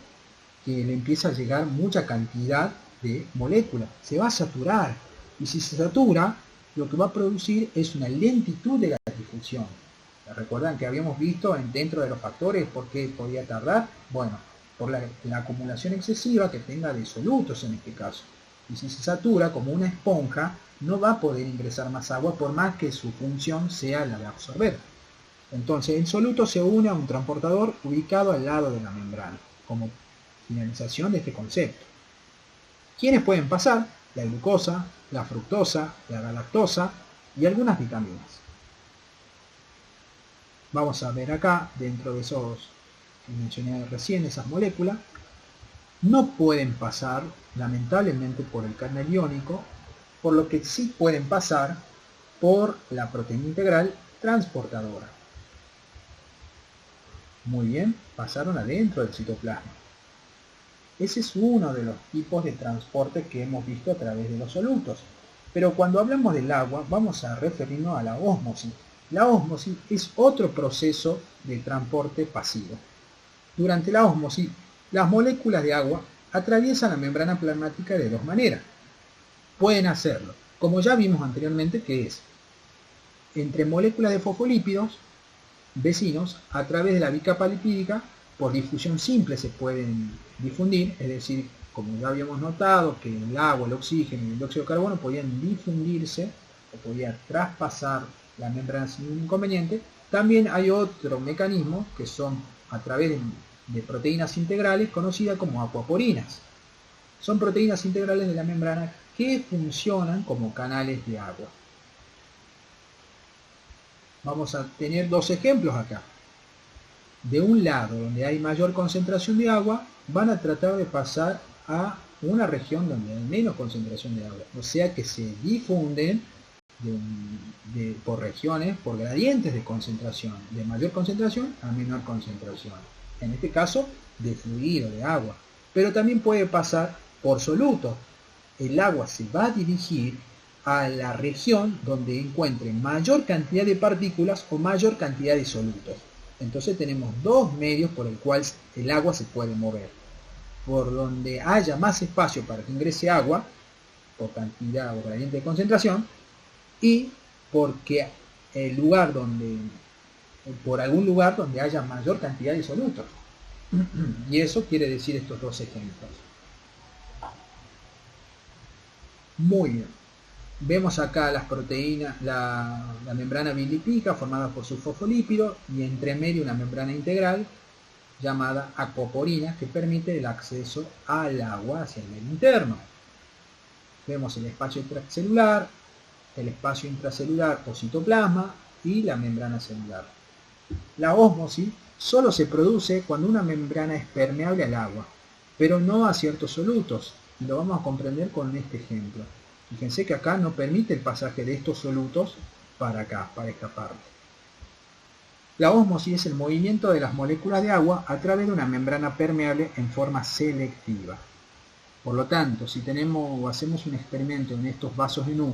que le empieza a llegar mucha cantidad de moléculas, se va a saturar, y si se satura, lo que va a producir es una lentitud de la difusión. ¿Recuerdan que habíamos visto dentro de los factores por qué podía tardar? Bueno, por la acumulación excesiva que tenga de solutos en este caso. Y si se satura como una esponja, no va a poder ingresar más agua por más que su función sea la de absorber. Entonces el soluto se une a un transportador ubicado al lado de la membrana, como finalización de este concepto. ¿Quiénes pueden pasar? la glucosa, la fructosa, la galactosa y algunas vitaminas. Vamos a ver acá, dentro de esos que mencioné recién, esas moléculas, no pueden pasar, lamentablemente, por el canal iónico, por lo que sí pueden pasar por la proteína integral transportadora. Muy bien, pasaron adentro del citoplasma. Ese es uno de los tipos de transporte que hemos visto a través de los solutos. Pero cuando hablamos del agua, vamos a referirnos a la ósmosis. La ósmosis es otro proceso de transporte pasivo. Durante la ósmosis, las moléculas de agua atraviesan la membrana plasmática de dos maneras. Pueden hacerlo, como ya vimos anteriormente, que es entre moléculas de fosfolípidos vecinos a través de la bicapa lipídica. Por difusión simple se pueden difundir, es decir, como ya habíamos notado que el agua, el oxígeno y el dióxido de carbono podían difundirse o podían traspasar la membrana sin ningún inconveniente. También hay otro mecanismo que son a través de proteínas integrales conocidas como acuaporinas. Son proteínas integrales de la membrana que funcionan como canales de agua. Vamos a tener dos ejemplos acá. De un lado, donde hay mayor concentración de agua, van a tratar de pasar a una región donde hay menos concentración de agua. O sea que se difunden por regiones, por gradientes de concentración, de mayor concentración a menor concentración. En este caso, de fluido, de agua. Pero también puede pasar por solutos. El agua se va a dirigir a la región donde encuentre mayor cantidad de partículas o mayor cantidad de solutos. Entonces tenemos dos medios por el cual el agua se puede mover. Por donde haya más espacio para que ingrese agua, por cantidad o gradiente de concentración, y porque por algún lugar donde haya mayor cantidad de solutos. Y eso quiere decir estos dos ejemplos. Muy bien. Vemos acá las proteínas, la membrana bilipídica formada por sus fosfolípidos y entre medio una membrana integral llamada acuaporina que permite el acceso al agua hacia el medio interno. Vemos el espacio extracelular, el espacio intracelular o citoplasma y la membrana celular. La ósmosis solo se produce cuando una membrana es permeable al agua, pero no a ciertos solutos, y lo vamos a comprender con este ejemplo. Fíjense que acá no permite el pasaje de estos solutos para acá, para esta parte. La ósmosis es el movimiento de las moléculas de agua a través de una membrana permeable en forma selectiva. Por lo tanto, si tenemos o hacemos un experimento en estos vasos de Nu,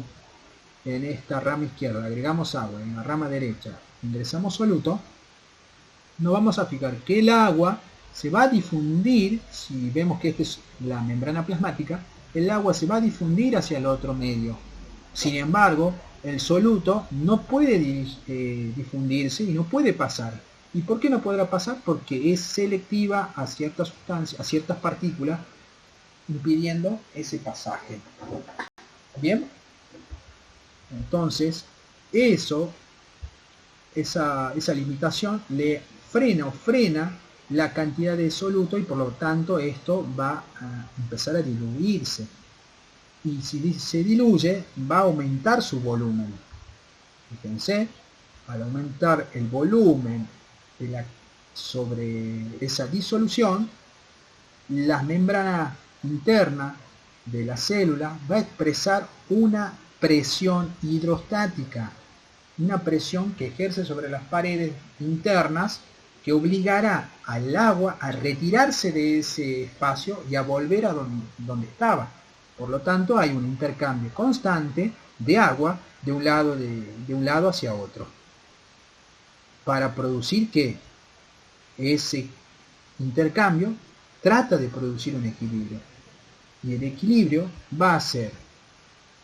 en esta rama izquierda agregamos agua, en la rama derecha ingresamos soluto, nos vamos a fijar que el agua se va a difundir, si vemos que esta es la membrana plasmática, el agua se va a difundir hacia el otro medio. Sin embargo, el soluto no puede difundirse y no puede pasar. ¿Y por qué no podrá pasar? Porque es selectiva a ciertas sustancias, a ciertas partículas, impidiendo ese pasaje. ¿Bien? Entonces, esa limitación le frena la cantidad de soluto y por lo tanto esto va a empezar a diluirse. Y si se diluye, va a aumentar su volumen. Fíjense, al aumentar el volumen sobre esa disolución, la membrana interna de la célula va a expresar una presión hidrostática, una presión que ejerce sobre las paredes internas que obligará al agua a retirarse de ese espacio y a volver a donde estaba. Por lo tanto, hay un intercambio constante de agua de un lado hacia otro. Para producir que ese intercambio trata de producir un equilibrio. Y el equilibrio va a ser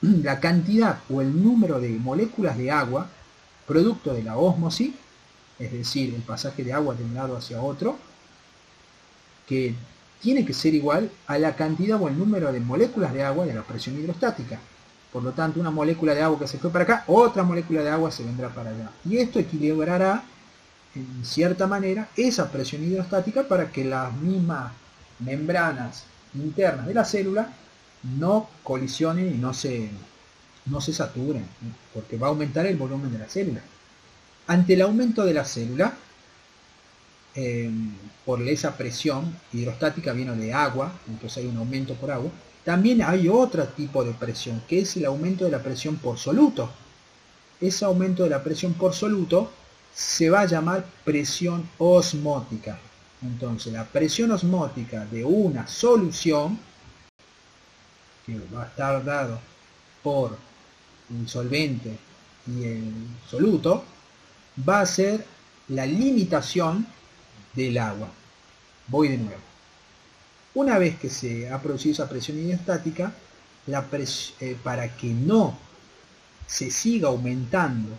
la cantidad o el número de moléculas de agua producto de la ósmosis, es decir, el pasaje de agua de un lado hacia otro, que tiene que ser igual a la cantidad o el número de moléculas de agua de la presión hidrostática. Por lo tanto, una molécula de agua que se fue para acá, otra molécula de agua se vendrá para allá. Y esto equilibrará, en cierta manera, esa presión hidrostática para que las mismas membranas internas de la célula no colisionen y no se saturen, porque va a aumentar el volumen de la célula. Ante el aumento de la célula, por esa presión hidrostática viene de agua, entonces hay un aumento por agua. También hay otro tipo de presión, que es el aumento de la presión por soluto. Ese aumento de la presión por soluto se va a llamar presión osmótica. Entonces, la presión osmótica de una solución, que va a estar dado por el solvente y el soluto, va a ser la limitación del agua. Voy de nuevo. Una vez que se ha producido esa presión hidrostática, para que no se siga aumentando,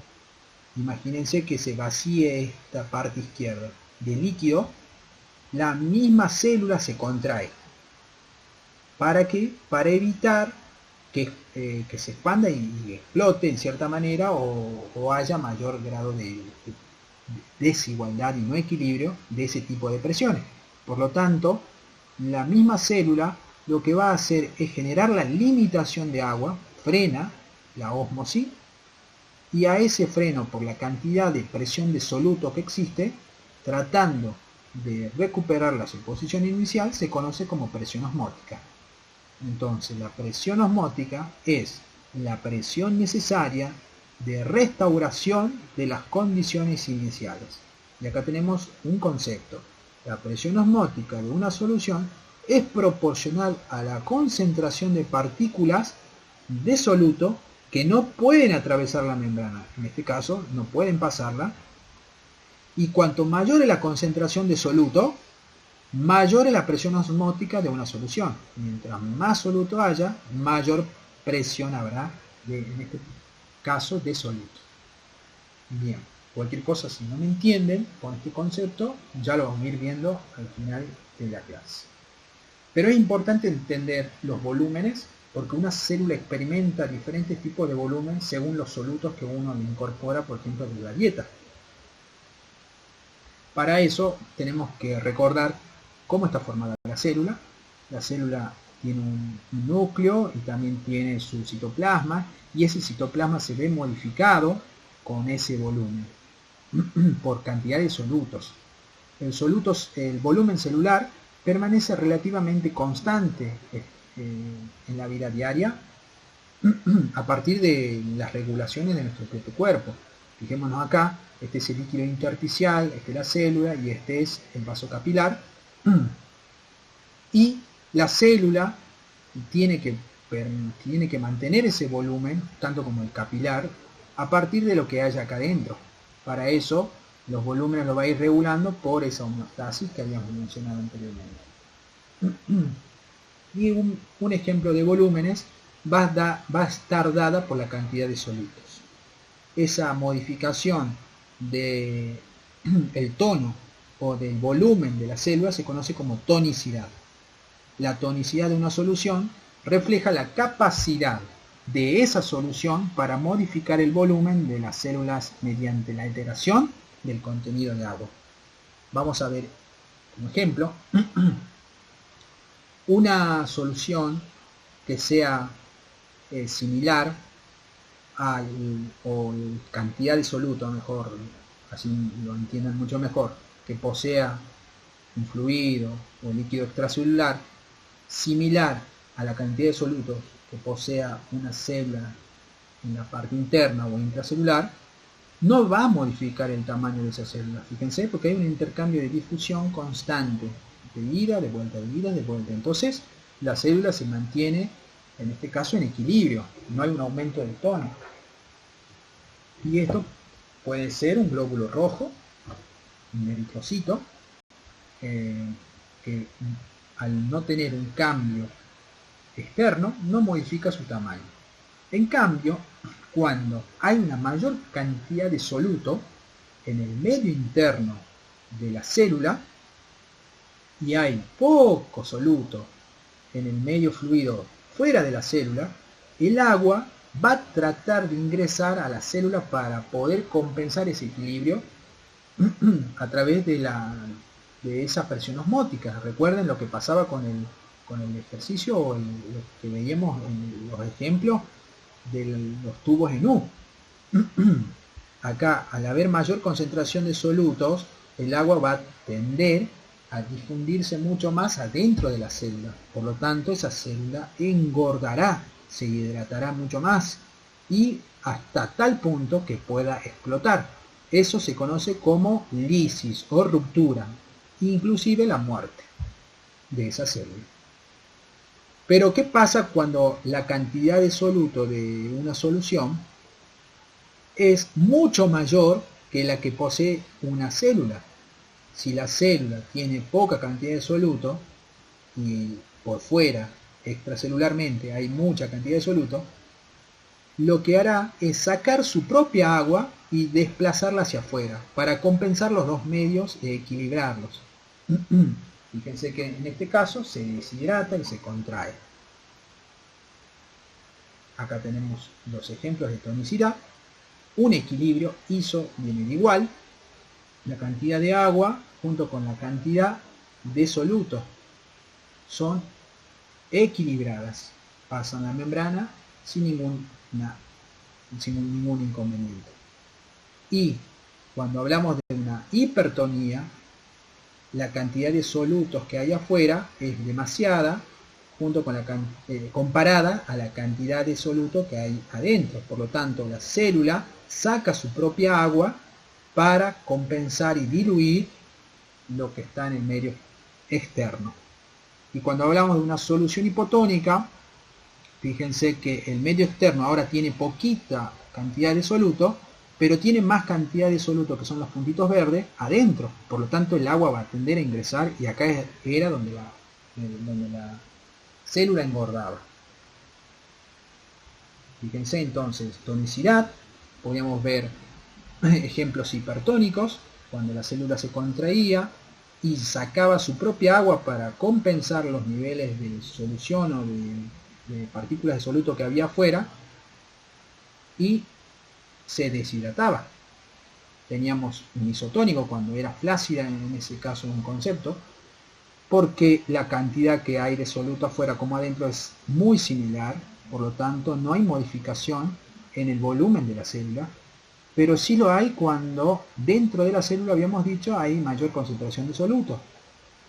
imagínense que se vacíe esta parte izquierda de líquido, la misma célula se contrae. ¿Para qué? Para evitar que se expanda y explote en cierta manera, o haya mayor grado de desigualdad y no equilibrio de ese tipo de presiones. Por lo tanto, la misma célula lo que va a hacer es generar la limitación de agua, frena la ósmosis, y a ese freno por la cantidad de presión de soluto que existe, tratando de recuperar su posición inicial, se conoce como presión osmótica. Entonces, la presión osmótica es la presión necesaria de restauración de las condiciones iniciales. Y acá tenemos un concepto. La presión osmótica de una solución es proporcional a la concentración de partículas de soluto que no pueden atravesar la membrana. En este caso, no pueden pasarla. Y cuanto mayor es la concentración de soluto, mayor es la presión osmótica de una solución. Mientras más soluto haya, mayor presión habrá, en este caso, de soluto. Bien, cualquier cosa, si no me entienden con este concepto, ya lo vamos a ir viendo al final de la clase. Pero es importante entender los volúmenes, porque una célula experimenta diferentes tipos de volumen según los solutos que uno le incorpora, por ejemplo, de la dieta. Para eso tenemos que recordar cómo está formada la célula. La célula tiene un núcleo y también tiene su citoplasma, y ese citoplasma se ve modificado con ese volumen por cantidad de solutos. El volumen celular permanece relativamente constante en la vida diaria a partir de las regulaciones de nuestro propio cuerpo. Fijémonos acá, este es el líquido intersticial, este es la célula y este es el vaso capilar. Y la célula tiene que mantener ese volumen, tanto como el capilar, a partir de lo que haya acá adentro. Para eso, los volúmenes los va a ir regulando por esa homeostasis que habíamos mencionado anteriormente. Y un ejemplo de volúmenes va a estar dada por la cantidad de solutos. Esa modificación del tono o del volumen de la célula se conoce como tonicidad. La tonicidad de una solución refleja la capacidad de esa solución para modificar el volumen de las células mediante la alteración del contenido de agua. Vamos a ver como ejemplo una solución que sea similar o cantidad de soluto, mejor, así lo entiendan mucho mejor, que posea un fluido o líquido extracelular similar a la cantidad de solutos que posea una célula en la parte interna o intracelular, no va a modificar el tamaño de esa célula. Fíjense, porque hay un intercambio de difusión constante, de ida, de vuelta, de ida, de vuelta. Entonces, la célula se mantiene, en este caso, en equilibrio. No hay un aumento del tono. Y esto puede ser un glóbulo rojo, un eritrocito, que al no tener un cambio externo, no modifica su tamaño. En cambio, cuando hay una mayor cantidad de soluto en el medio interno de la célula y hay poco soluto en el medio fluido fuera de la célula, el agua va a tratar de ingresar a la célula para poder compensar ese equilibrio a través de esa presión osmótica. Recuerden lo que pasaba con con el ejercicio o lo que veíamos en los ejemplos de los tubos en U. Acá, al haber mayor concentración de solutos, el agua va a tender a difundirse mucho más adentro de la célula. Por lo tanto, esa célula engordará, se hidratará mucho más y hasta tal punto que pueda explotar. Eso se conoce como lisis o ruptura, inclusive la muerte de esa célula. Pero ¿qué pasa cuando la cantidad de soluto de una solución es mucho mayor que la que posee una célula? Si la célula tiene poca cantidad de soluto y por fuera, extracelularmente, hay mucha cantidad de soluto, lo que hará es sacar su propia agua y desplazarla hacia afuera para compensar los dos medios y equilibrarlos. Fíjense que en este caso se deshidrata y se contrae. Acá tenemos los ejemplos de tonicidad. Un equilibrio ISO viene de igual, la cantidad de agua junto con la cantidad de soluto son equilibradas, pasan la membrana sin ningún inconveniente. Y cuando hablamos de una hipertonía, la cantidad de solutos que hay afuera es demasiada junto con comparada a la cantidad de soluto que hay adentro. Por lo tanto, la célula saca su propia agua para compensar y diluir lo que está en el medio externo. Y cuando hablamos de una solución hipotónica, fíjense que el medio externo ahora tiene poquita cantidad de soluto, pero tiene más cantidad de soluto, que son los puntitos verdes, adentro. Por lo tanto, el agua va a tender a ingresar y acá era donde la célula engordaba. Fíjense entonces, tonicidad, podríamos ver ejemplos hipertónicos, cuando la célula se contraía y sacaba su propia agua para compensar los niveles de solución o de partículas de soluto que había afuera y se deshidrataba. Teníamos un isotónico cuando era flácida, en ese caso un concepto, porque la cantidad que hay de soluto afuera como adentro es muy similar, por lo tanto no hay modificación en el volumen de la célula, pero sí lo hay cuando dentro de la célula, habíamos dicho, hay mayor concentración de soluto.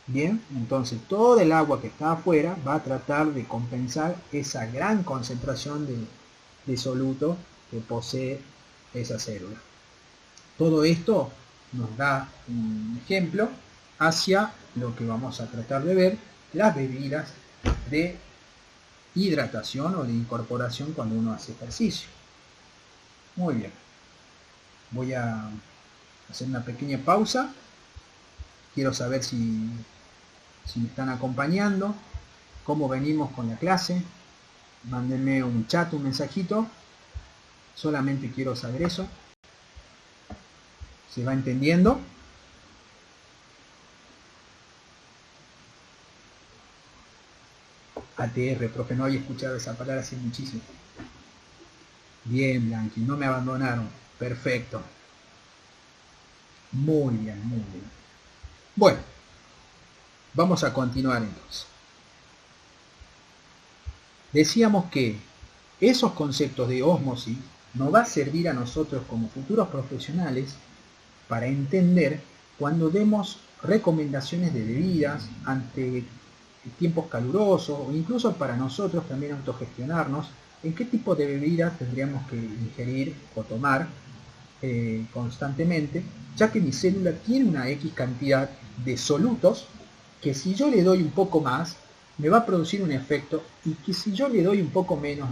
Bien, entonces todo el agua que está afuera va a tratar de compensar esa gran concentración de soluto que posee esa célula. Todo esto nos da un ejemplo hacia lo que vamos a tratar de ver, las bebidas de hidratación o de incorporación cuando uno hace ejercicio. Muy bien, voy a hacer una pequeña pausa. Quiero saber si me están acompañando, cómo venimos con la clase. Mándenme un chat, un mensajito. Solamente quiero saber eso. ¿Se va entendiendo? ATR, profe, no había escuchado esa palabra hace muchísimo. Bien, Blanqui, no me abandonaron. Perfecto. Muy bien, muy bien. Bueno, vamos a continuar entonces. Decíamos que esos conceptos de ósmosis nos va a servir a nosotros como futuros profesionales para entender cuando demos recomendaciones de bebidas ante tiempos calurosos o incluso para nosotros también autogestionarnos en qué tipo de bebidas tendríamos que ingerir o tomar constantemente, ya que mi célula tiene una X cantidad de solutos que si yo le doy un poco más me va a producir un efecto y que si yo le doy un poco menos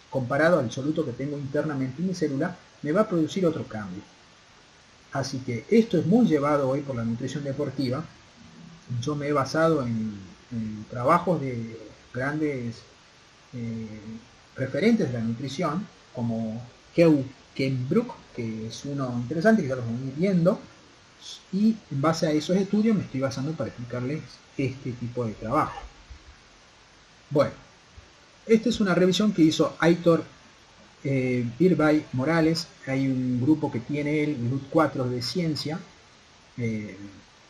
comparado al soluto que tengo internamente en mi célula me va a producir otro cambio. Así que esto es muy llevado hoy por la nutrición deportiva. Yo me he basado en trabajos de grandes referentes de la nutrición, como Kenbrook, que es uno interesante, que ya lo vamos viendo, y en base a esos estudios me estoy basando para explicarles este tipo de trabajo. Bueno, esta es una revisión que hizo Aitor Birbay Morales. Hay un grupo que tiene el GRUT 4 de ciencia,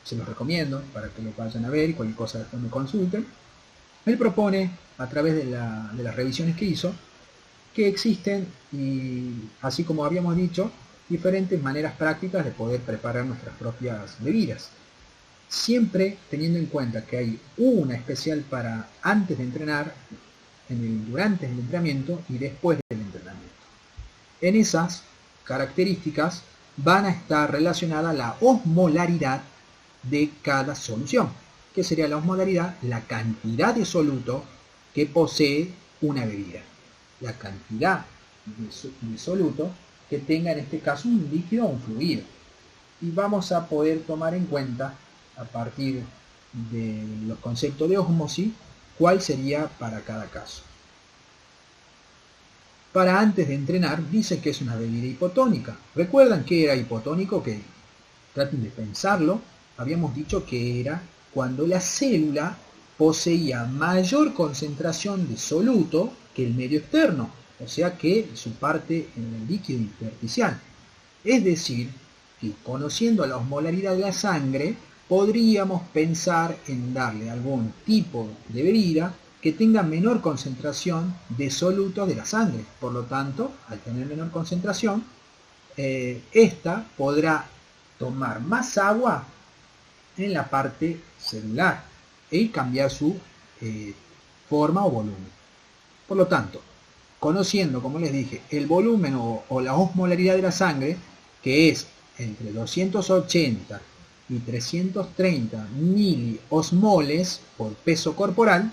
se los recomiendo para que lo vayan a ver y cualquier cosa después me consulten. Él propone, a través de las revisiones que hizo, que existen, y así como habíamos dicho, diferentes maneras prácticas de poder preparar nuestras propias bebidas. Siempre teniendo en cuenta que hay una especial para antes de entrenar, durante el entrenamiento y después del entrenamiento. En esas características van a estar relacionadas la osmolaridad de cada solución. ¿Qué sería la osmolaridad? La cantidad de soluto que posee una bebida. La cantidad de soluto que tenga en este caso un líquido o un fluido. Y vamos a poder tomar en cuenta, a partir de los conceptos de ósmosis, cuál sería para cada caso. Para antes de entrenar, dicen que es una bebida hipotónica. ¿Recuerdan qué era hipotónico? Que traten de pensarlo. Habíamos dicho que era cuando la célula poseía mayor concentración de soluto que el medio externo, o sea que su parte en el líquido intersticial. Es decir, que conociendo la osmolaridad de la sangre, podríamos pensar en darle algún tipo de bebida que tenga menor concentración de solutos de la sangre. Por lo tanto, al tener menor concentración, esta podrá tomar más agua en la parte celular y cambiar su forma o volumen. Por lo tanto, conociendo, como les dije, el volumen o la osmolaridad de la sangre, que es entre 280 y 330 miliosmoles por peso corporal,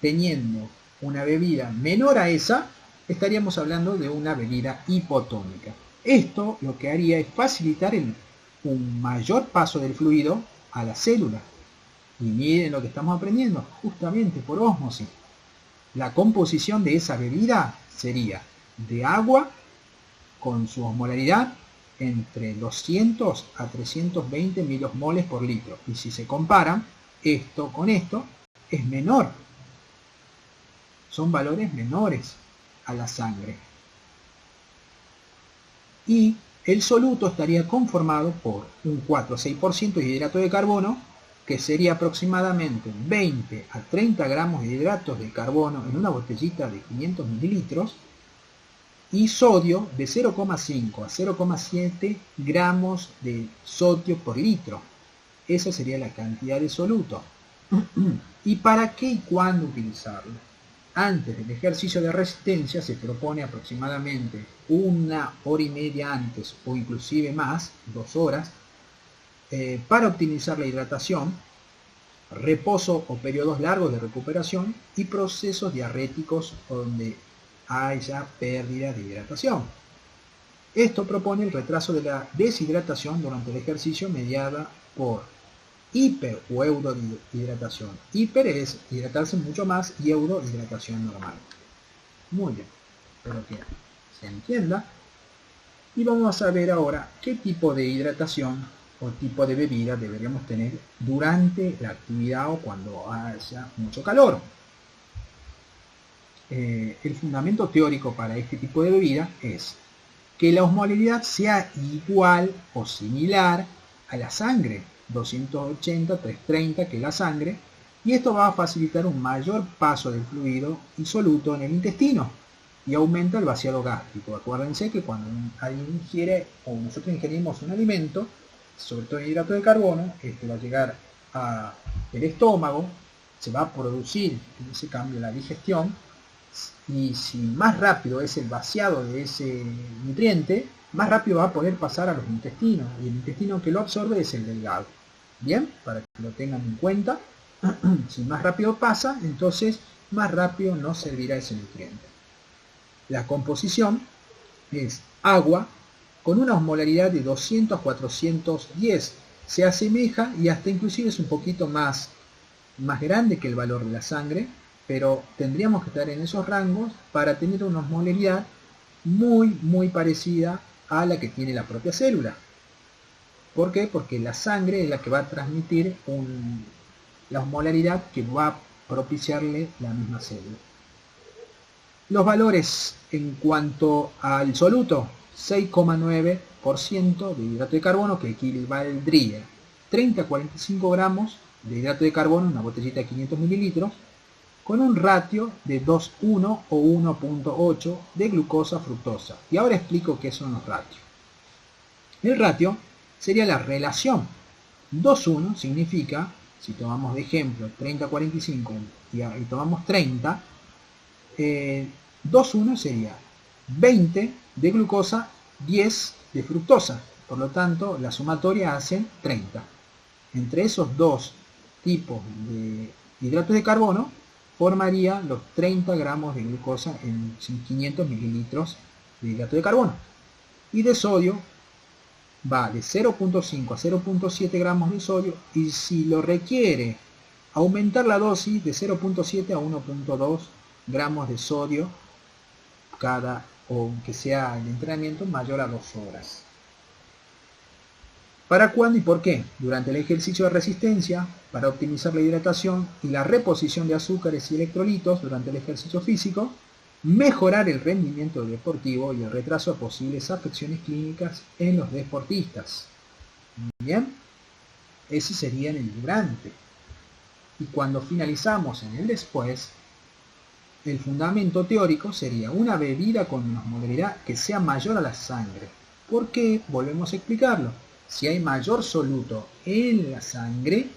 teniendo una bebida menor a esa, estaríamos hablando de una bebida hipotónica. Esto lo que haría es facilitar un mayor paso del fluido a la célula. Y miren lo que estamos aprendiendo, justamente por ósmosis. La composición de esa bebida sería de agua con su osmolaridad entre 200 a 320 miliosmoles por litro. Y si se comparan esto con esto, es menor. Son valores menores a la sangre. Y el soluto estaría conformado por un 4 a 6% de hidrato de carbono, que sería aproximadamente 20 a 30 gramos de hidratos de carbono en una botellita de 500 mililitros, y sodio de 0,5 a 0,7 gramos de sodio por litro. Esa sería la cantidad de soluto. ¿Y para qué y cuándo utilizarlo? Antes del ejercicio de resistencia se propone aproximadamente 1 hora y media antes, o inclusive más, 2 horas, para optimizar la hidratación, reposo o periodos largos de recuperación y procesos diarréticos donde haya pérdida de hidratación. Esto propone el retraso de la deshidratación durante el ejercicio mediada por hiper o eurohidratación. Hiper es hidratarse mucho más y euro hidratación normal. Muy bien, espero que se entienda. Y vamos a ver ahora qué tipo de hidratación o tipo de bebida deberíamos tener durante la actividad o cuando haya mucho calor. El fundamento teórico para este tipo de bebida es que la osmolaridad sea igual o similar a la sangre, 280, 330 que la sangre, y esto va a facilitar un mayor paso del fluido y soluto en el intestino y aumenta el vaciado gástrico. Acuérdense que cuando alguien ingiere o nosotros ingerimos un alimento, sobre todo el hidrato de carbono, este va a llegar al estómago, se va a producir en ese cambio la digestión, y si más rápido es el vaciado de ese nutriente, más rápido va a poder pasar a los intestinos, y el intestino que lo absorbe es el delgado. Bien, para que lo tengan en cuenta, si más rápido pasa, entonces más rápido nos servirá ese nutriente. La composición es agua con una osmolaridad de 200 a 410. Se asemeja y hasta inclusive es un poquito más grande que el valor de la sangre, pero tendríamos que estar en esos rangos para tener una osmolaridad muy parecida a la que tiene la propia célula. ¿Por qué? Porque la sangre es la que va a transmitir la osmolaridad que va a propiciarle la misma célula. Los valores en cuanto al soluto 6,9% de hidrato de carbono, que equivaldría 30 a 45 gramos de hidrato de carbono en una botellita de 500 mililitros, con un ratio de 2,1 o 1,8 de glucosa fructosa. Y ahora explico qué son los ratios. El ratio sería la relación. 2,1 significa, si tomamos de ejemplo 30 a 45 y tomamos 30, 2,1 sería 20 de glucosa, 10 de fructosa. Por lo tanto, la sumatoria hacen 30. Entre esos dos tipos de hidratos de carbono, formaría los 30 gramos de glucosa en 500 mililitros de hidrato de carbono. Y de sodio va de 0,5 a 0,7 gramos de sodio, y si lo requiere aumentar la dosis, de 0,7 a 1,2 gramos de sodio cada, o que sea el entrenamiento mayor a 2 horas. ¿Para cuándo y por qué? Durante el ejercicio de resistencia, para optimizar la hidratación y la reposición de azúcares y electrolitos durante el ejercicio físico, mejorar el rendimiento deportivo y el retraso de posibles afecciones clínicas en los deportistas. Bien, ese sería en el durante. Y cuando finalizamos en el después, el fundamento teórico sería una bebida con una osmolaridad que sea mayor a la sangre. ¿Por qué? Volvemos a explicarlo. Si hay mayor soluto en la sangre,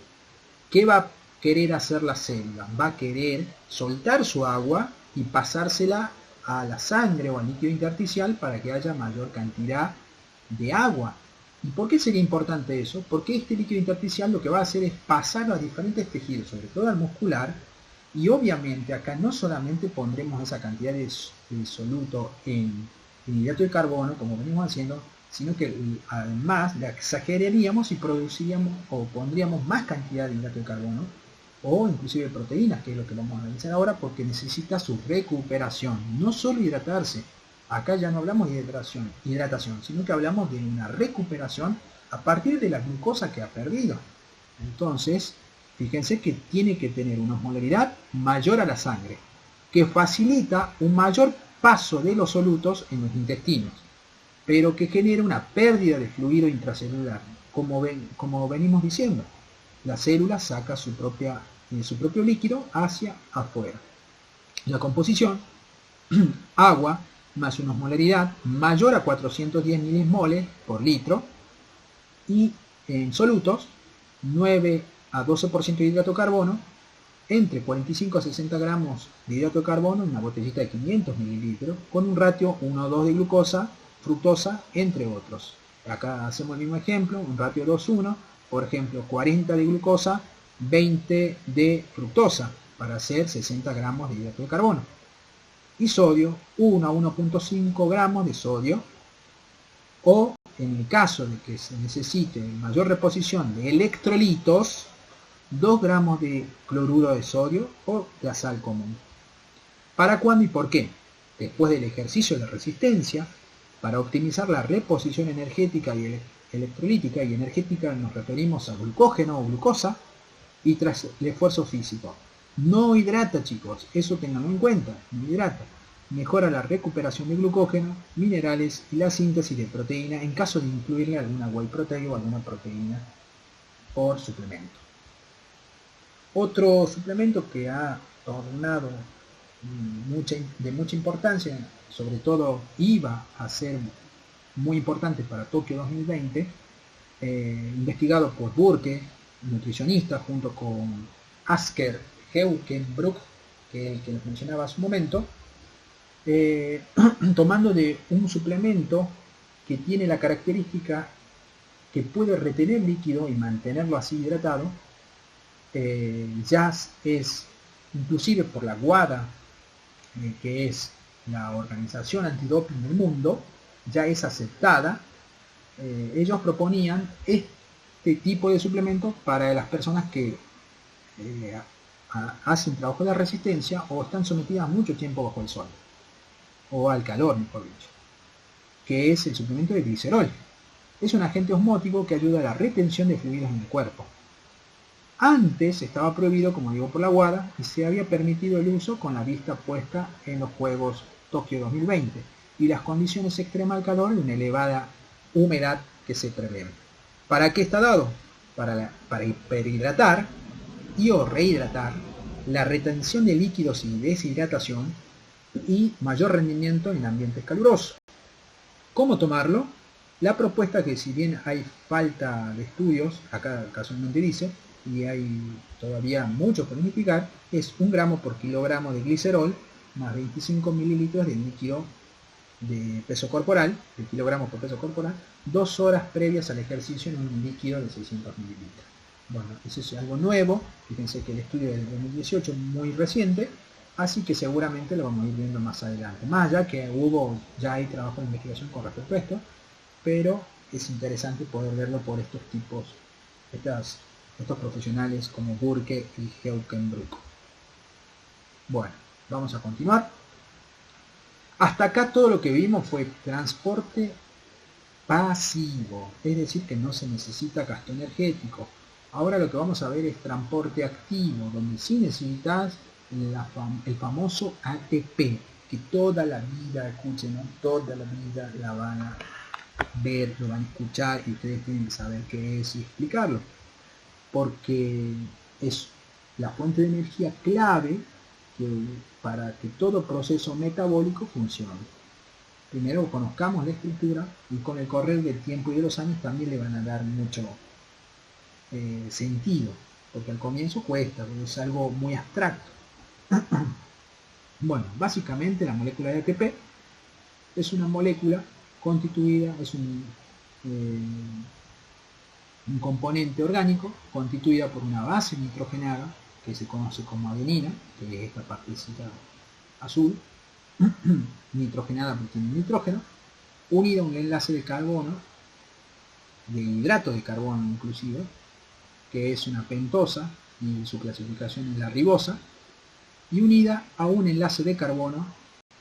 ¿qué va a querer hacer la célula? Va a querer soltar su agua y pasársela a la sangre o al líquido intersticial para que haya mayor cantidad de agua. ¿Y por qué sería importante eso? Porque este líquido intersticial lo que va a hacer es pasar a diferentes tejidos, sobre todo al muscular, y obviamente acá no solamente pondremos esa cantidad de soluto en hidrato de carbono, como venimos haciendo, sino que además la exageraríamos y produciríamos o pondríamos más cantidad de hidrato de carbono o inclusive proteínas, que es lo que vamos a analizar ahora, porque necesita su recuperación, no solo hidratarse. Acá ya no hablamos de hidratación, sino que hablamos de una recuperación a partir de la glucosa que ha perdido. Entonces, fíjense que tiene que tener una osmolaridad mayor a la sangre, que facilita un mayor paso de los solutos en los intestinos, pero que genera una pérdida de fluido intracelular, como venimos diciendo. La célula saca su propio líquido hacia afuera. La composición, agua más una osmolaridad mayor a 410 milimoles por litro, y en solutos 9 a 12% de hidrato de carbono, entre 45 a 60 gramos de hidrato de carbono en una botellita de 500 mililitros, con un ratio 1,2 de glucosa, fructosa, entre otros. Acá hacemos el mismo ejemplo, un ratio 2,1, por ejemplo 40 de glucosa, 20 de fructosa, para hacer 60 gramos de hidrato de carbono. Y sodio, 1 a 1,5 gramos de sodio, o en el caso de que se necesite mayor reposición de electrolitos, 2 gramos de cloruro de sodio o la sal común. ¿Para cuándo y por qué? Después del ejercicio de resistencia, para optimizar la reposición energética y electrolítica, y energética nos referimos a glucógeno o glucosa, y tras el esfuerzo físico. No hidrata, chicos, eso tenganlo en cuenta, no hidrata. Mejora la recuperación de glucógeno, minerales y la síntesis de proteína en caso de incluirle alguna whey protein o alguna proteína por suplemento. Otro suplemento que ha tornado de mucha importancia, sobre todo iba a ser muy importante para Tokio 2020, investigado por Burke, nutricionista, junto con Asker Heukenbrook, que les mencionaba hace un momento, tomando de un suplemento que tiene la característica que puede retener líquido y mantenerlo así hidratado. Ya es, inclusive por la WADA, que es la organización antidoping del mundo, ya es aceptada. Ellos proponían este tipo de suplemento para las personas que hacen trabajo de resistencia o están sometidas mucho tiempo bajo el sol o al calor, mejor dicho, que es el suplemento de glicerol. Es un agente osmótico que ayuda a la retención de fluidos en el cuerpo. Antes estaba prohibido, como digo, por la WADA, y se había permitido el uso con la vista puesta en los Juegos Tokio 2020. y las condiciones extremas del calor y una elevada humedad que se prevén. ¿Para qué está dado? Para hiperhidratar y o rehidratar, la retención de líquidos y deshidratación y mayor rendimiento en ambientes calurosos. ¿Cómo tomarlo? La propuesta, que si bien hay falta de estudios, acá casualmente dice, y hay todavía mucho por unificar, es 1 gramo por kilogramo de glicerol más 25 mililitros de líquido de peso corporal, de kilogramos por peso corporal, 2 horas previas al ejercicio en un líquido de 600 mililitros. Bueno, eso es algo nuevo, fíjense que el estudio del 2018 es muy reciente, así que seguramente lo vamos a ir viendo más adelante. Más allá que ya hay trabajo de investigación con respecto a esto, pero es interesante poder verlo por estos profesionales como Burke y Heukenbruck. Bueno, vamos a continuar. Hasta acá todo lo que vimos fue transporte pasivo, es decir, que no se necesita gasto energético. Ahora lo que vamos a ver es transporte activo, donde sí necesitas el famoso ATP, que toda la vida, escuchen, ¿no? Toda la vida la van a ver, lo van a escuchar y ustedes tienen que saber qué es y explicarlo, porque es la fuente de energía clave para que todo proceso metabólico funcione. Primero conozcamos la estructura y con el correr del tiempo y de los años también le van a dar mucho sentido, porque al comienzo cuesta, porque es algo muy abstracto. Bueno, básicamente la molécula de ATP es una molécula constituida, es un componente orgánico constituida por una base nitrogenada, que se conoce como adenina, que es esta partecita azul, nitrogenada porque tiene nitrógeno, unida a un enlace de carbono, de hidrato de carbono inclusive, que es una pentosa, y su clasificación es la ribosa, y unida a un enlace de carbono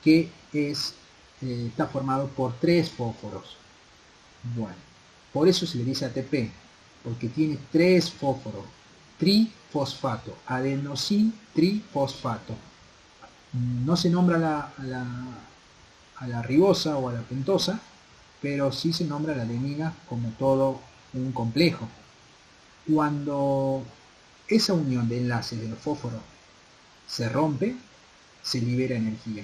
que está formado por 3 fósforos. Bueno, por eso se le dice ATP, porque tiene 3 fósforos, trifosfato, adenosin trifosfato. No se nombra a la ribosa o a la pentosa, pero sí se nombra la adenina como todo un complejo. Cuando esa unión de enlaces de los fósforos se rompe, se libera energía.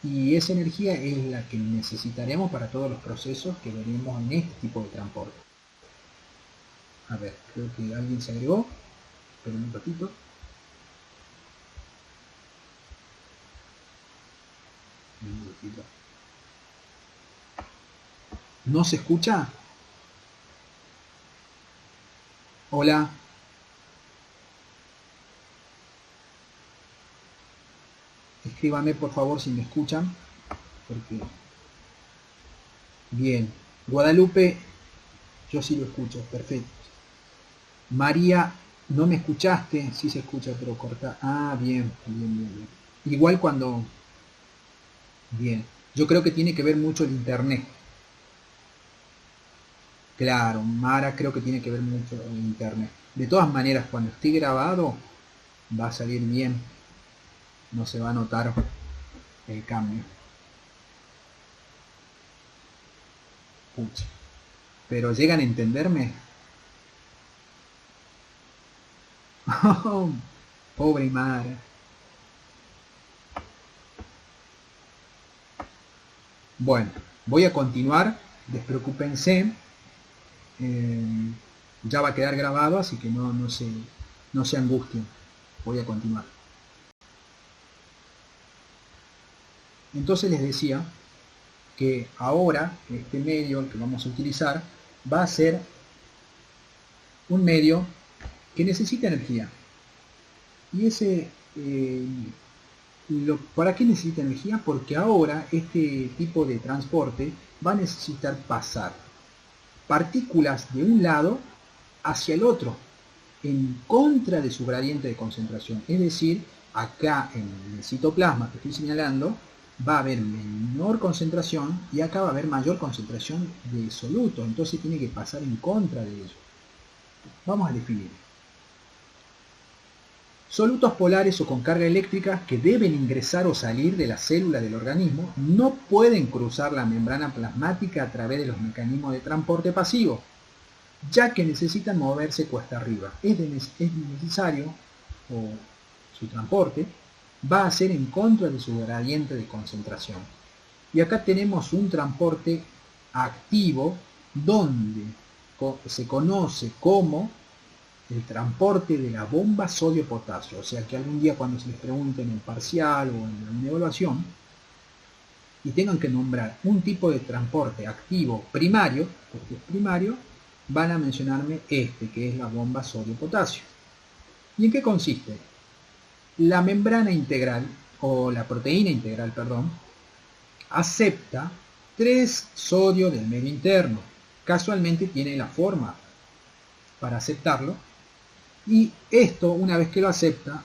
Y esa energía es la que necesitaremos para todos los procesos que veremos en este tipo de transporte. A ver, creo que alguien se agregó. Esperen un ratito. ¿No se escucha? Hola. Escríbanme por favor si me escuchan. Porque... Bien. Guadalupe, yo sí lo escucho, perfecto. María, no me escuchaste, sí se escucha, pero corta. Ah, bien. Igual cuando... Bien. Yo creo que tiene que ver mucho el internet. Claro, Mara, creo que tiene que ver mucho el internet. De todas maneras, cuando esté grabado, va a salir bien. No se va a notar el cambio. Pucha. Pero ¿llegan a entenderme? Oh, pobre Mara. Bueno, voy a continuar. Despreocúpense. Ya va a quedar grabado, así que no se angustien. Voy a continuar. Entonces les decía que ahora este medio que vamos a utilizar va a ser un medio que necesita energía. Y ¿para qué necesita energía? Porque ahora este tipo de transporte va a necesitar pasar partículas de un lado hacia el otro, en contra de su gradiente de concentración. Es decir, acá en el citoplasma que estoy señalando, va a haber menor concentración y acá va a haber mayor concentración de soluto. Entonces tiene que pasar en contra de ello. Vamos a definir. Solutos polares o con carga eléctrica que deben ingresar o salir de la célula del organismo no pueden cruzar la membrana plasmática a través de los mecanismos de transporte pasivo, ya que necesitan moverse cuesta arriba. Es necesario, o su transporte va a ser en contra de su gradiente de concentración. Y acá tenemos un transporte activo donde se conoce como el transporte de la bomba sodio-potasio. O sea que algún día cuando se les pregunte en el parcial o en la evaluación y tengan que nombrar un tipo de transporte activo primario, porque es primario, van a mencionarme este, que es la bomba sodio-potasio. ¿Y en qué consiste? La membrana integral, o la proteína integral, perdón, acepta 3 sodio del medio interno. Casualmente tiene la forma para aceptarlo. Y esto, una vez que lo acepta,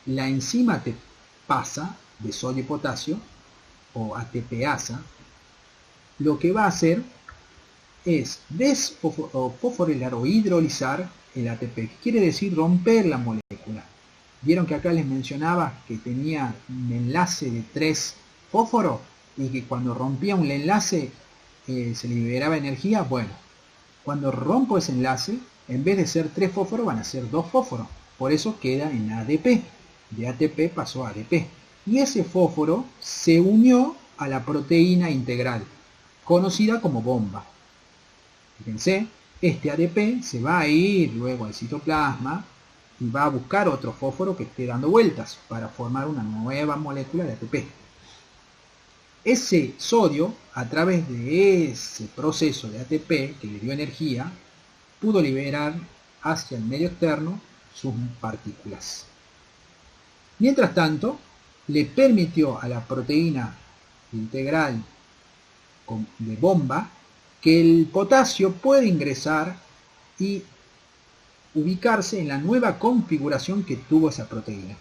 la enzima ATPasa de sodio y potasio, o ATPasa, lo que va a hacer es desfosforilar o hidrolizar el ATP, que quiere decir romper la molécula. Vieron que acá les mencionaba que tenía un enlace de 3 fósforos y que cuando rompía un enlace se liberaba energía. Bueno, cuando rompo ese enlace, en vez de ser 3 fósforos van a ser 2 fósforos. Por eso queda en ADP. De ATP pasó a ADP. Y ese fósforo se unió a la proteína integral, conocida como bomba. Fíjense, este ADP se va a ir luego al citoplasma y va a buscar otro fósforo que esté dando vueltas para formar una nueva molécula de ATP. Ese sodio, a través de ese proceso de ATP que le dio energía, pudo liberar hacia el medio externo sus partículas. Mientras tanto, le permitió a la proteína integral de bomba que el potasio puede ingresar y ubicarse en la nueva configuración que tuvo esa proteína.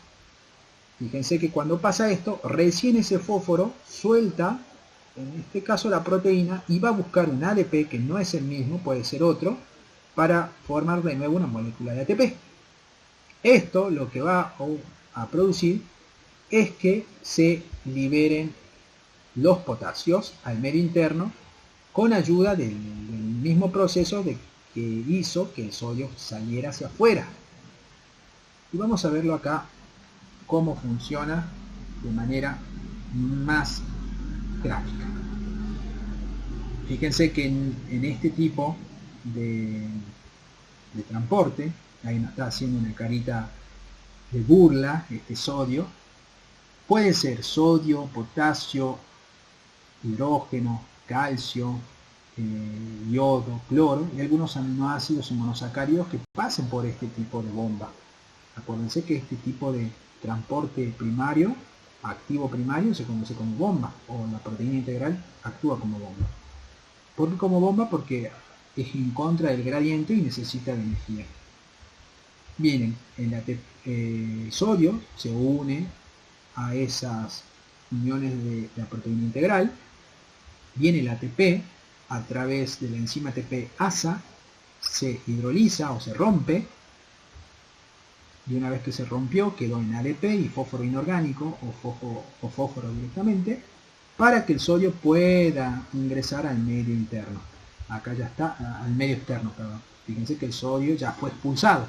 Fíjense que cuando pasa esto, recién ese fósforo suelta, en este caso la proteína, y va a buscar un ADP que no es el mismo, puede ser otro, para formar de nuevo una molécula de ATP. Esto lo que va a producir es que se liberen los potasios al medio interno con ayuda del mismo proceso que hizo que el sodio saliera hacia afuera. Y vamos a verlo acá cómo funciona de manera más gráfica. Fíjense que en este tipo de transporte, ahí nos está haciendo una carita de burla este sodio, puede ser sodio, potasio, hidrógeno, calcio, yodo, cloro y algunos aminoácidos y monosacáridos que pasen por este tipo de bomba. Acuérdense que este tipo de transporte primario, activo primario, se conoce como bomba, o la proteína integral actúa como bomba. ¿Por qué como bomba? Porque es en contra del gradiente y necesita de energía. Bien, el sodio se une a esas uniones de la proteína integral, viene el ATP a través de la enzima ATPasa, se hidroliza o se rompe, y una vez que se rompió quedó en ADP y fósforo inorgánico o fósforo directamente, para que el sodio pueda ingresar al medio interno. Acá ya está, al medio externo, perdón. Fíjense que el sodio ya fue expulsado.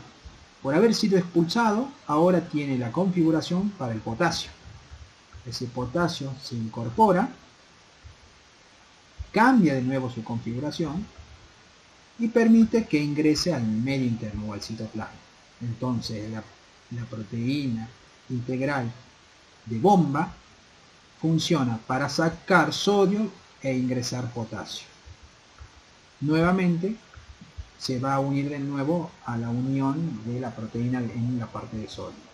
Por haber sido expulsado, ahora tiene la configuración para el potasio. Ese potasio se incorpora, cambia de nuevo su configuración y permite que ingrese al medio interno o al citoplasma. Entonces la proteína integral de bomba funciona para sacar sodio e ingresar potasio. Nuevamente se va a unir de nuevo a la unión de la proteína en la parte de sodio.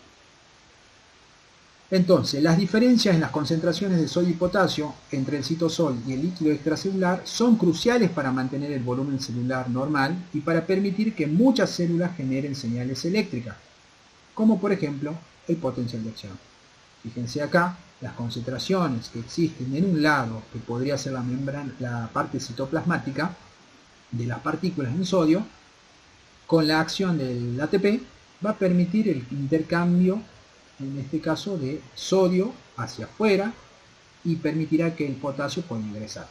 Entonces, las diferencias en las concentraciones de sodio y potasio entre el citosol y el líquido extracelular son cruciales para mantener el volumen celular normal y para permitir que muchas células generen señales eléctricas, como por ejemplo el potencial de acción. Fíjense acá, las concentraciones que existen en un lado, que podría ser la membrana, la parte citoplasmática de las partículas en sodio, con la acción del ATP, va a permitir el intercambio, en este caso, de sodio hacia afuera y permitirá que el potasio pueda ingresar.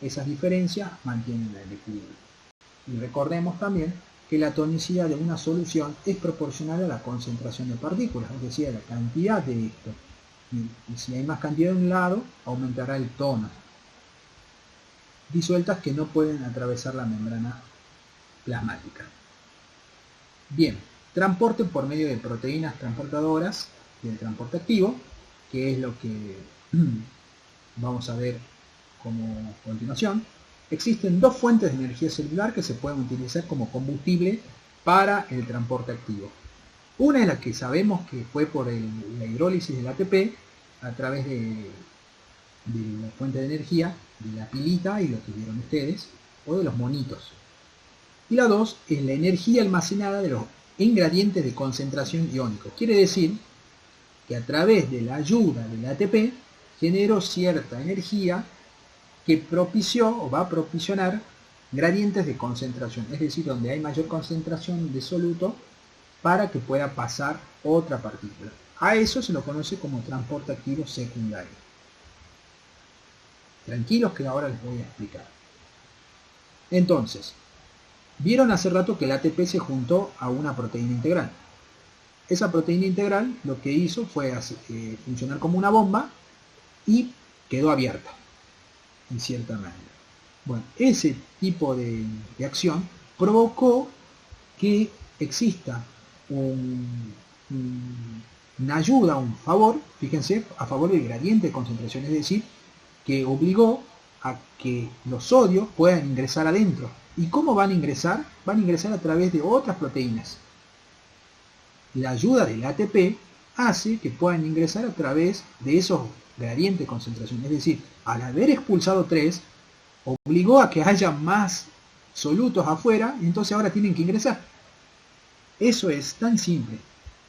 Esas diferencias mantienen el equilibrio. Y recordemos también que la tonicidad de una solución es proporcional a la concentración de partículas, es decir, a la cantidad de esto. Y si hay más cantidad de un lado, aumentará el tono. Disueltas que no pueden atravesar la membrana plasmática. Bien, transporte por medio de proteínas transportadoras del transporte activo, que es lo que vamos a ver como continuación. Existen dos fuentes de energía celular que se pueden utilizar como combustible para el transporte activo. Una es la que sabemos que fue por la hidrólisis del ATP a través de la fuente de energía, de la pilita y lo que vieron ustedes, o de los monitos. Y la dos es la energía almacenada de los ingredientes de concentración iónico. Quiere decir que a través de la ayuda del ATP generó cierta energía que propició o va a proporcionar gradientes de concentración, es decir, donde hay mayor concentración de soluto para que pueda pasar otra partícula. A eso se lo conoce como transporte activo secundario. Tranquilos que ahora les voy a explicar. Entonces, vieron hace rato que el ATP se juntó a una proteína integral. Esa proteína integral lo que hizo fue funcionar como una bomba y quedó abierta, en cierta manera. Bueno, ese tipo de acción provocó que exista una ayuda, un favor, fíjense, a favor del gradiente de concentración, es decir, que obligó a que los sodios puedan ingresar adentro. ¿Y cómo van a ingresar? Van a ingresar a través de otras proteínas. La ayuda del ATP hace que puedan ingresar a través de esos gradientes de concentración. Es decir, al haber expulsado 3, obligó a que haya más solutos afuera y entonces ahora tienen que ingresar. Eso es tan simple.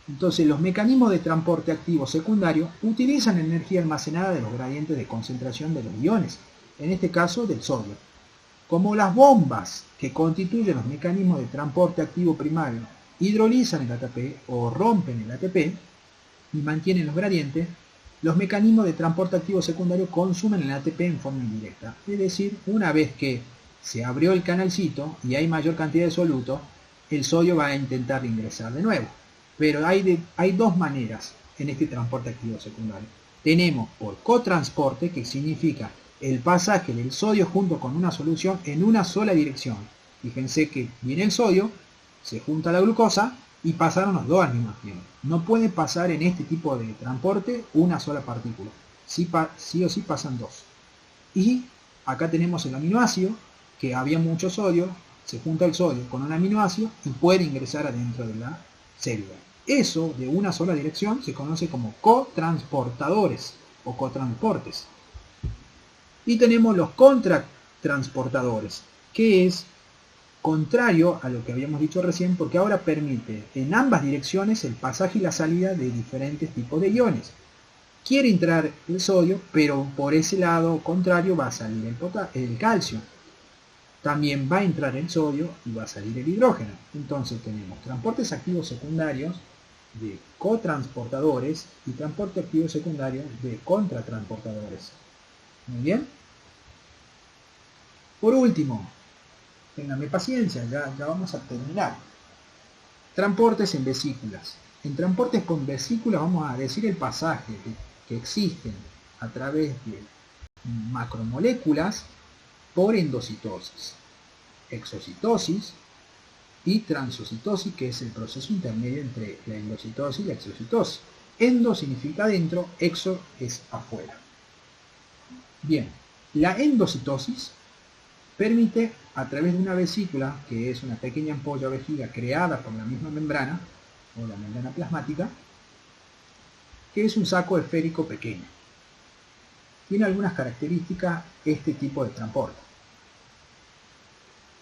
Entonces los mecanismos de transporte activo secundario utilizan energía almacenada de los gradientes de concentración de los iones, en este caso del sodio. Como las bombas que constituyen los mecanismos de transporte activo primario hidrolizan el ATP o rompen el ATP y mantienen los gradientes, los mecanismos de transporte activo secundario consumen el ATP en forma indirecta. Es decir, una vez que se abrió el canalcito y hay mayor cantidad de soluto, el sodio va a intentar ingresar de nuevo. Pero hay dos maneras en este transporte activo secundario. Tenemos por cotransporte, que significa el pasaje del sodio junto con una solución en una sola dirección. Fíjense que viene el sodio, se junta la glucosa y pasaron los dos al mismo tiempo. No puede pasar en este tipo de transporte una sola partícula. Sí o sí pasan dos. Y acá tenemos el aminoácido, que había mucho sodio, se junta el sodio con un aminoácido y puede ingresar adentro de la célula. Eso de una sola dirección se conoce como cotransportadores o cotransportes. Y tenemos los contratransportadores, que es contrario a lo que habíamos dicho recién, porque ahora permite en ambas direcciones el pasaje y la salida de diferentes tipos de iones. Quiere entrar el sodio, pero por ese lado contrario va a salir el calcio. También va a entrar el sodio y va a salir el hidrógeno. Entonces tenemos transportes activos secundarios de cotransportadores y transporte activo secundario de contratransportadores. Muy bien. Por último, ténganme paciencia, ya vamos a terminar. Transportes en vesículas. En transportes con vesículas vamos a decir el pasaje que existen a través de macromoléculas por endocitosis, exocitosis y transocitosis, que es el proceso intermedio entre la endocitosis y la exocitosis. Endo significa adentro, exo es afuera. Bien, la endocitosis permite a través de una vesícula, que es una pequeña ampolla o vejiga creada por la misma membrana, o la membrana plasmática, que es un saco esférico pequeño. Tiene algunas características este tipo de transporte.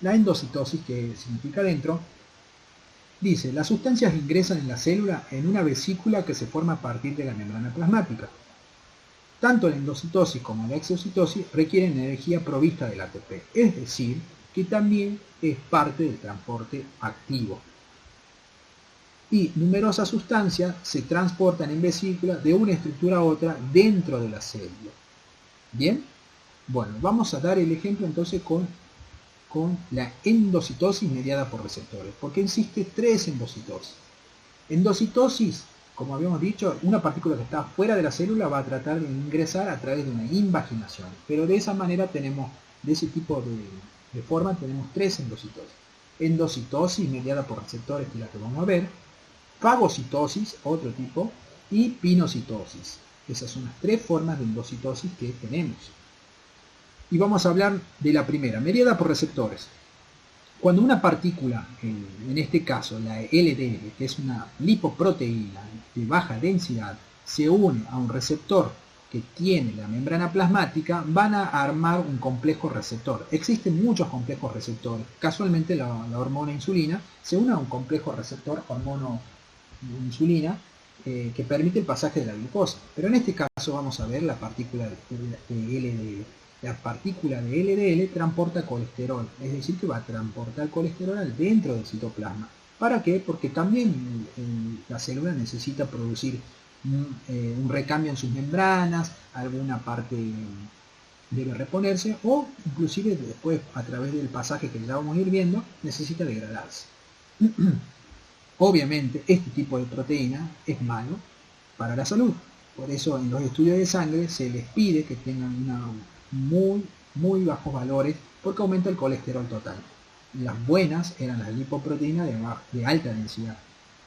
La endocitosis, que significa dentro, dice, las sustancias ingresan en la célula en una vesícula que se forma a partir de la membrana plasmática. Tanto la endocitosis como la exocitosis requieren energía provista del ATP, es decir, que también es parte del transporte activo. y numerosas sustancias se transportan en vesícula de una estructura a otra dentro de la célula. ¿Bien? Bueno, vamos a dar el ejemplo entonces con la endocitosis mediada por receptores, porque existe tres endocitosis. Endocitosis, como habíamos dicho, una partícula que está fuera de la célula va a tratar de ingresar a través de una invaginación, pero de esa manera tenemos, de ese tipo de forma, tenemos tres endocitosis. Endocitosis mediada por receptores, que es la que vamos a ver, fagocitosis, otro tipo, y pinocitosis. Esas son las tres formas de endocitosis que tenemos. Y vamos a hablar de la primera, mediada por receptores. Cuando una partícula, en este caso la LDL, que es una lipoproteína de baja densidad, se une a un receptor que tiene la membrana plasmática, van a armar un complejo receptor. Existen muchos complejos receptores. Casualmente la hormona insulina se une a un complejo receptor hormona insulina que permite el pasaje de la glucosa. Pero en este caso vamos a ver la partícula de LDL. La partícula de LDL transporta colesterol, es decir, que va a transportar colesterol dentro del citoplasma. ¿Para qué? Porque también la célula necesita producir un recambio en sus membranas, alguna parte debe reponerse, o inclusive después, a través del pasaje que ya vamos a ir viendo, necesita degradarse. Obviamente, este tipo de proteína es malo para la salud. Por eso en los estudios de sangre se les pide que tengan muy bajos valores, porque aumenta el colesterol total. Las buenas eran las lipoproteínas de alta densidad,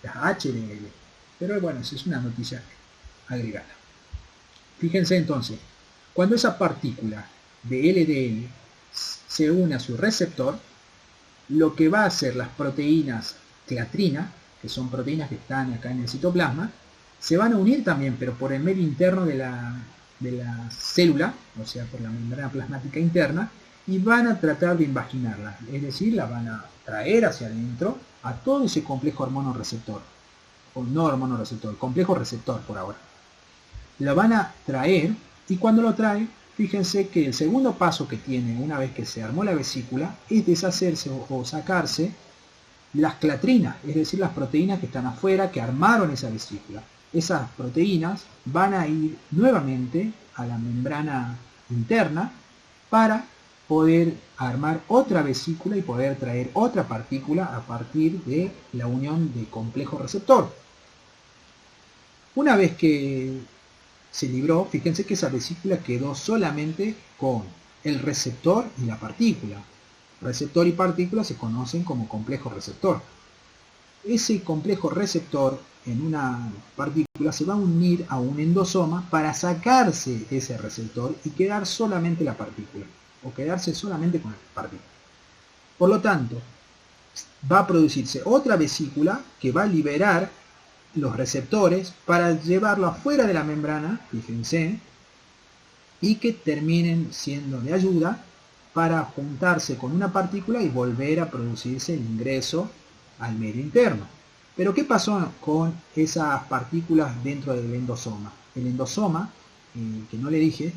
las HDL. Pero bueno, esa es una noticia agregada. Fíjense entonces, cuando esa partícula de LDL se une a su receptor, lo que va a hacer las proteínas clatrina, que son proteínas que están acá en el citoplasma, se van a unir también, pero por el medio interno de la célula, o sea, por la membrana plasmática interna, y van a tratar de invaginarla, es decir, la van a traer hacia adentro a todo ese complejo hormono-receptor, o no hormono-receptor, complejo receptor por ahora. La van a traer, y cuando lo trae, fíjense que el segundo paso que tiene una vez que se armó la vesícula es deshacerse o sacarse las clatrinas, es decir, las proteínas que están afuera, que armaron esa vesícula. Esas proteínas van a ir nuevamente a la membrana interna para poder armar otra vesícula y poder traer otra partícula a partir de la unión de complejo receptor. Una vez que se libró, fíjense que esa vesícula quedó solamente con el receptor y la partícula. Receptor y partícula se conocen como complejo receptor. Ese complejo receptor en una partícula se va a unir a un endosoma para sacarse ese receptor y quedar solamente la partícula, o quedarse solamente con la partícula. Por lo tanto, va a producirse otra vesícula que va a liberar los receptores para llevarlo afuera de la membrana, fíjense, y que terminen siendo de ayuda para juntarse con una partícula y volver a producirse el ingreso al medio interno. Pero ¿qué pasó con esas partículas dentro del endosoma? El endosoma, que no le dije,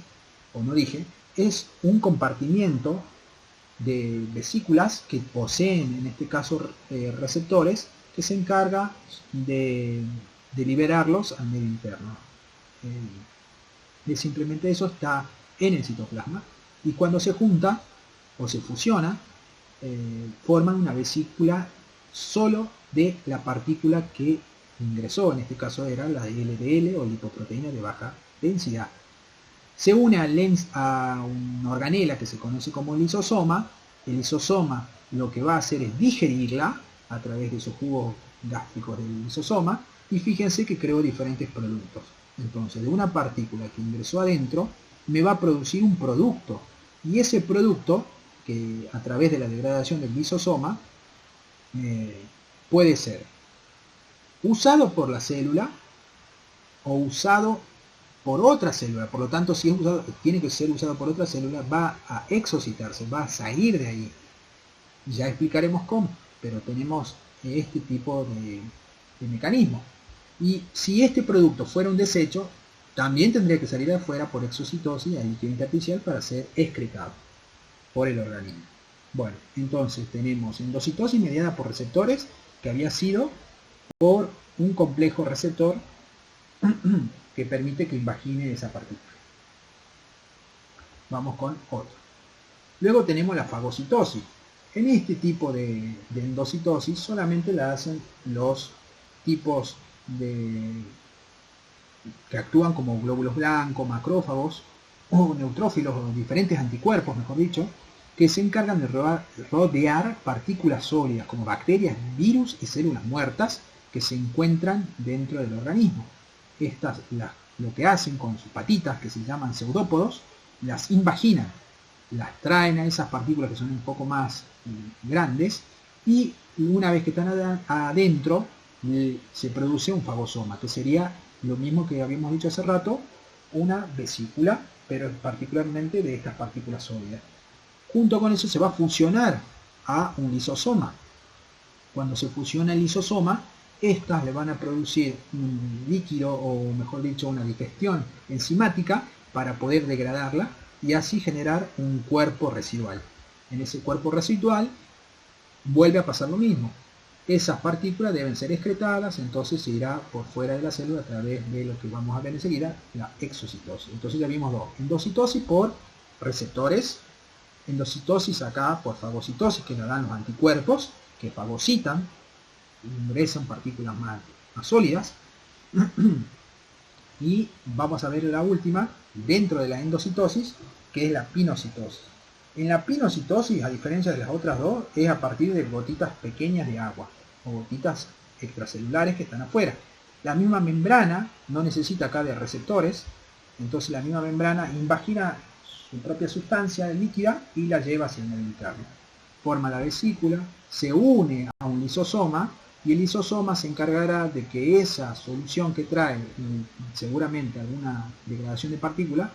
o no dije, es un compartimiento de vesículas que poseen, en este caso, receptores, que se encarga de liberarlos al medio interno. Simplemente eso está en el citoplasma, y cuando se junta o se fusiona, forman una vesícula solo de la partícula que ingresó, en este caso era la LDL o lipoproteína de baja densidad. Se une a una organela que se conoce como lisosoma. El lisosoma lo que va a hacer es digerirla a través de esos jugos gástricos del lisosoma, y fíjense que creó diferentes productos. Entonces, de una partícula que ingresó adentro, me va a producir un producto, y ese producto, que a través de la degradación del lisosoma, puede ser usado por la célula o usado por otra célula. Por lo tanto, si es usado, tiene que ser usado por otra célula, va a exocitarse, va a salir de ahí. Ya explicaremos cómo, pero tenemos este tipo de mecanismo. Y si este producto fuera un desecho, también tendría que salir de afuera por exocitosis a líquido intersticial para ser excretado por el organismo. Bueno, entonces tenemos endocitosis mediada por receptores, que había sido por un complejo receptor que permite que invagine esa partícula. Vamos con otro. Luego tenemos la fagocitosis. En este tipo de endocitosis solamente la hacen los tipos que actúan como glóbulos blancos, macrófagos o neutrófilos o diferentes anticuerpos, mejor dicho, que se encargan de rodear partículas sólidas como bacterias, virus y células muertas que se encuentran dentro del organismo. Estas lo que hacen con sus patitas, que se llaman pseudópodos, las invaginan, las traen a esas partículas que son un poco más grandes, y una vez que están adentro se produce un fagosoma, que sería lo mismo que habíamos dicho hace rato, una vesícula, pero particularmente de estas partículas sólidas. Junto con eso se va a fusionar a un lisosoma. Cuando se fusiona el lisosoma, estas le van a producir un líquido, o mejor dicho, una digestión enzimática para poder degradarla y así generar un cuerpo residual. En ese cuerpo residual vuelve a pasar lo mismo. Esas partículas deben ser excretadas, entonces se irá por fuera de la célula a través de lo que vamos a ver enseguida, la exocitosis. Entonces ya vimos dos: endocitosis por receptores, endocitosis acá por fagocitosis, que nos dan los anticuerpos que fagocitan, ingresan partículas más sólidas. Y vamos a ver la última dentro de la endocitosis, que es la pinocitosis. En la pinocitosis, a diferencia de las otras dos, es a partir de gotitas pequeñas de agua o gotitas extracelulares que están afuera. La misma membrana no necesita acá de receptores, entonces la misma membrana invagina su propia sustancia líquida y la lleva hacia el medio interno. Forma la vesícula, se une a un lisosoma, y el lisosoma se encargará de que esa solución que trae, seguramente alguna degradación de partícula,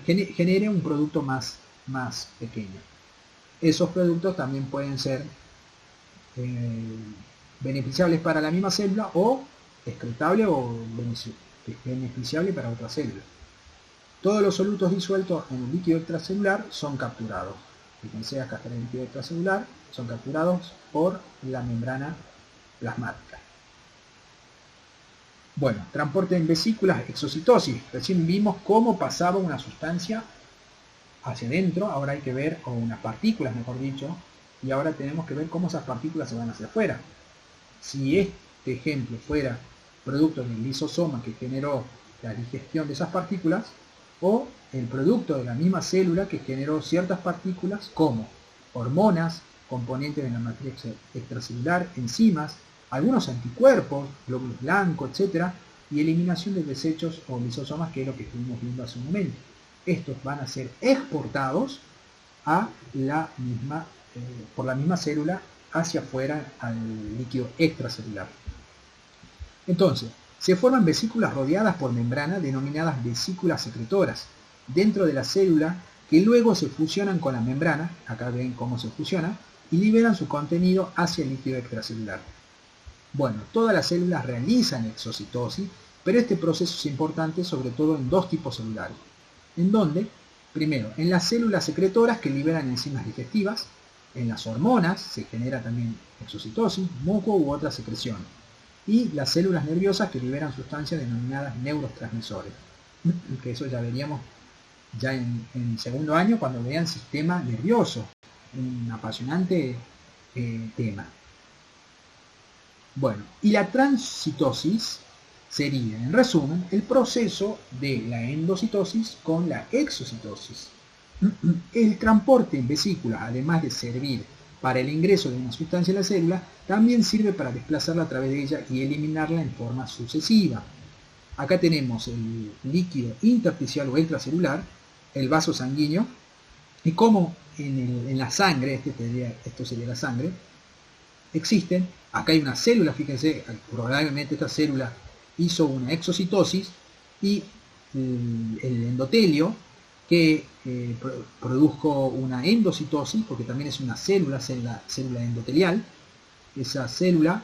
genere un producto más pequeño. Esos productos también pueden ser beneficiables para la misma célula, o excretable o beneficiable para otra célula. Todos los solutos disueltos en el líquido extracelular son capturados. Fíjense acá está el líquido extracelular, son capturados por la membrana plasmática. Bueno, transporte en vesículas, exocitosis. Recién vimos cómo pasaba una sustancia hacia adentro, ahora hay que ver, o unas partículas mejor dicho, y ahora tenemos que ver cómo esas partículas se van hacia afuera. Si este ejemplo fuera producto del lisosoma que generó la digestión de esas partículas, o el producto de la misma célula que generó ciertas partículas como hormonas, componentes de la matriz extracelular, enzimas, algunos anticuerpos, glóbulos blancos, etc., y eliminación de desechos o lisosomas, que es lo que estuvimos viendo hace un momento. Estos van a ser exportados a por la misma célula hacia afuera al líquido extracelular. Entonces, se forman vesículas rodeadas por membranas denominadas vesículas secretoras dentro de la célula, que luego se fusionan con la membrana, acá ven cómo se fusiona, y liberan su contenido hacia el líquido extracelular. Bueno, todas las células realizan exocitosis, pero este proceso es importante sobre todo en dos tipos celulares, en donde, primero, en las células secretoras que liberan enzimas digestivas, en las hormonas se genera también exocitosis, moco u otra secreción, y las células nerviosas que liberan sustancias denominadas neurotransmisores, que eso ya veríamos ya en segundo año cuando vean sistema nervioso, un apasionante tema. Bueno, y la transcitosis sería, en resumen, el proceso de la endocitosis con la exocitosis. El transporte en vesículas, además de servir para el ingreso de una sustancia en la célula, también sirve para desplazarla a través de ella y eliminarla en forma sucesiva. Acá tenemos el líquido intersticial o extracelular, el vaso sanguíneo, y cómo en la sangre, esto sería la sangre, existen, acá hay una célula, fíjense, probablemente esta célula hizo una exocitosis, y el endotelio que produjo una endocitosis, porque también es una célula endotelial. Esa célula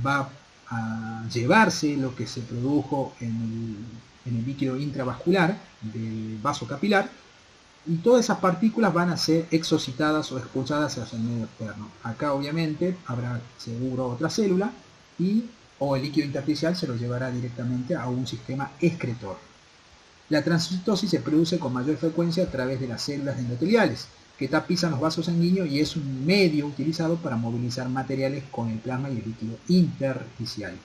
va a llevarse lo que se produjo en el líquido intravascular del vaso capilar, Y todas esas partículas van a ser exocitadas o expulsadas hacia el medio externo. Acá obviamente habrá seguro otra célula o el líquido intersticial se lo llevará directamente a un sistema excretor. La transcitosis se produce con mayor frecuencia a través de las células endoteliales, que tapizan los vasos sanguíneos y es un medio utilizado para movilizar materiales con el plasma y el líquido intersticial.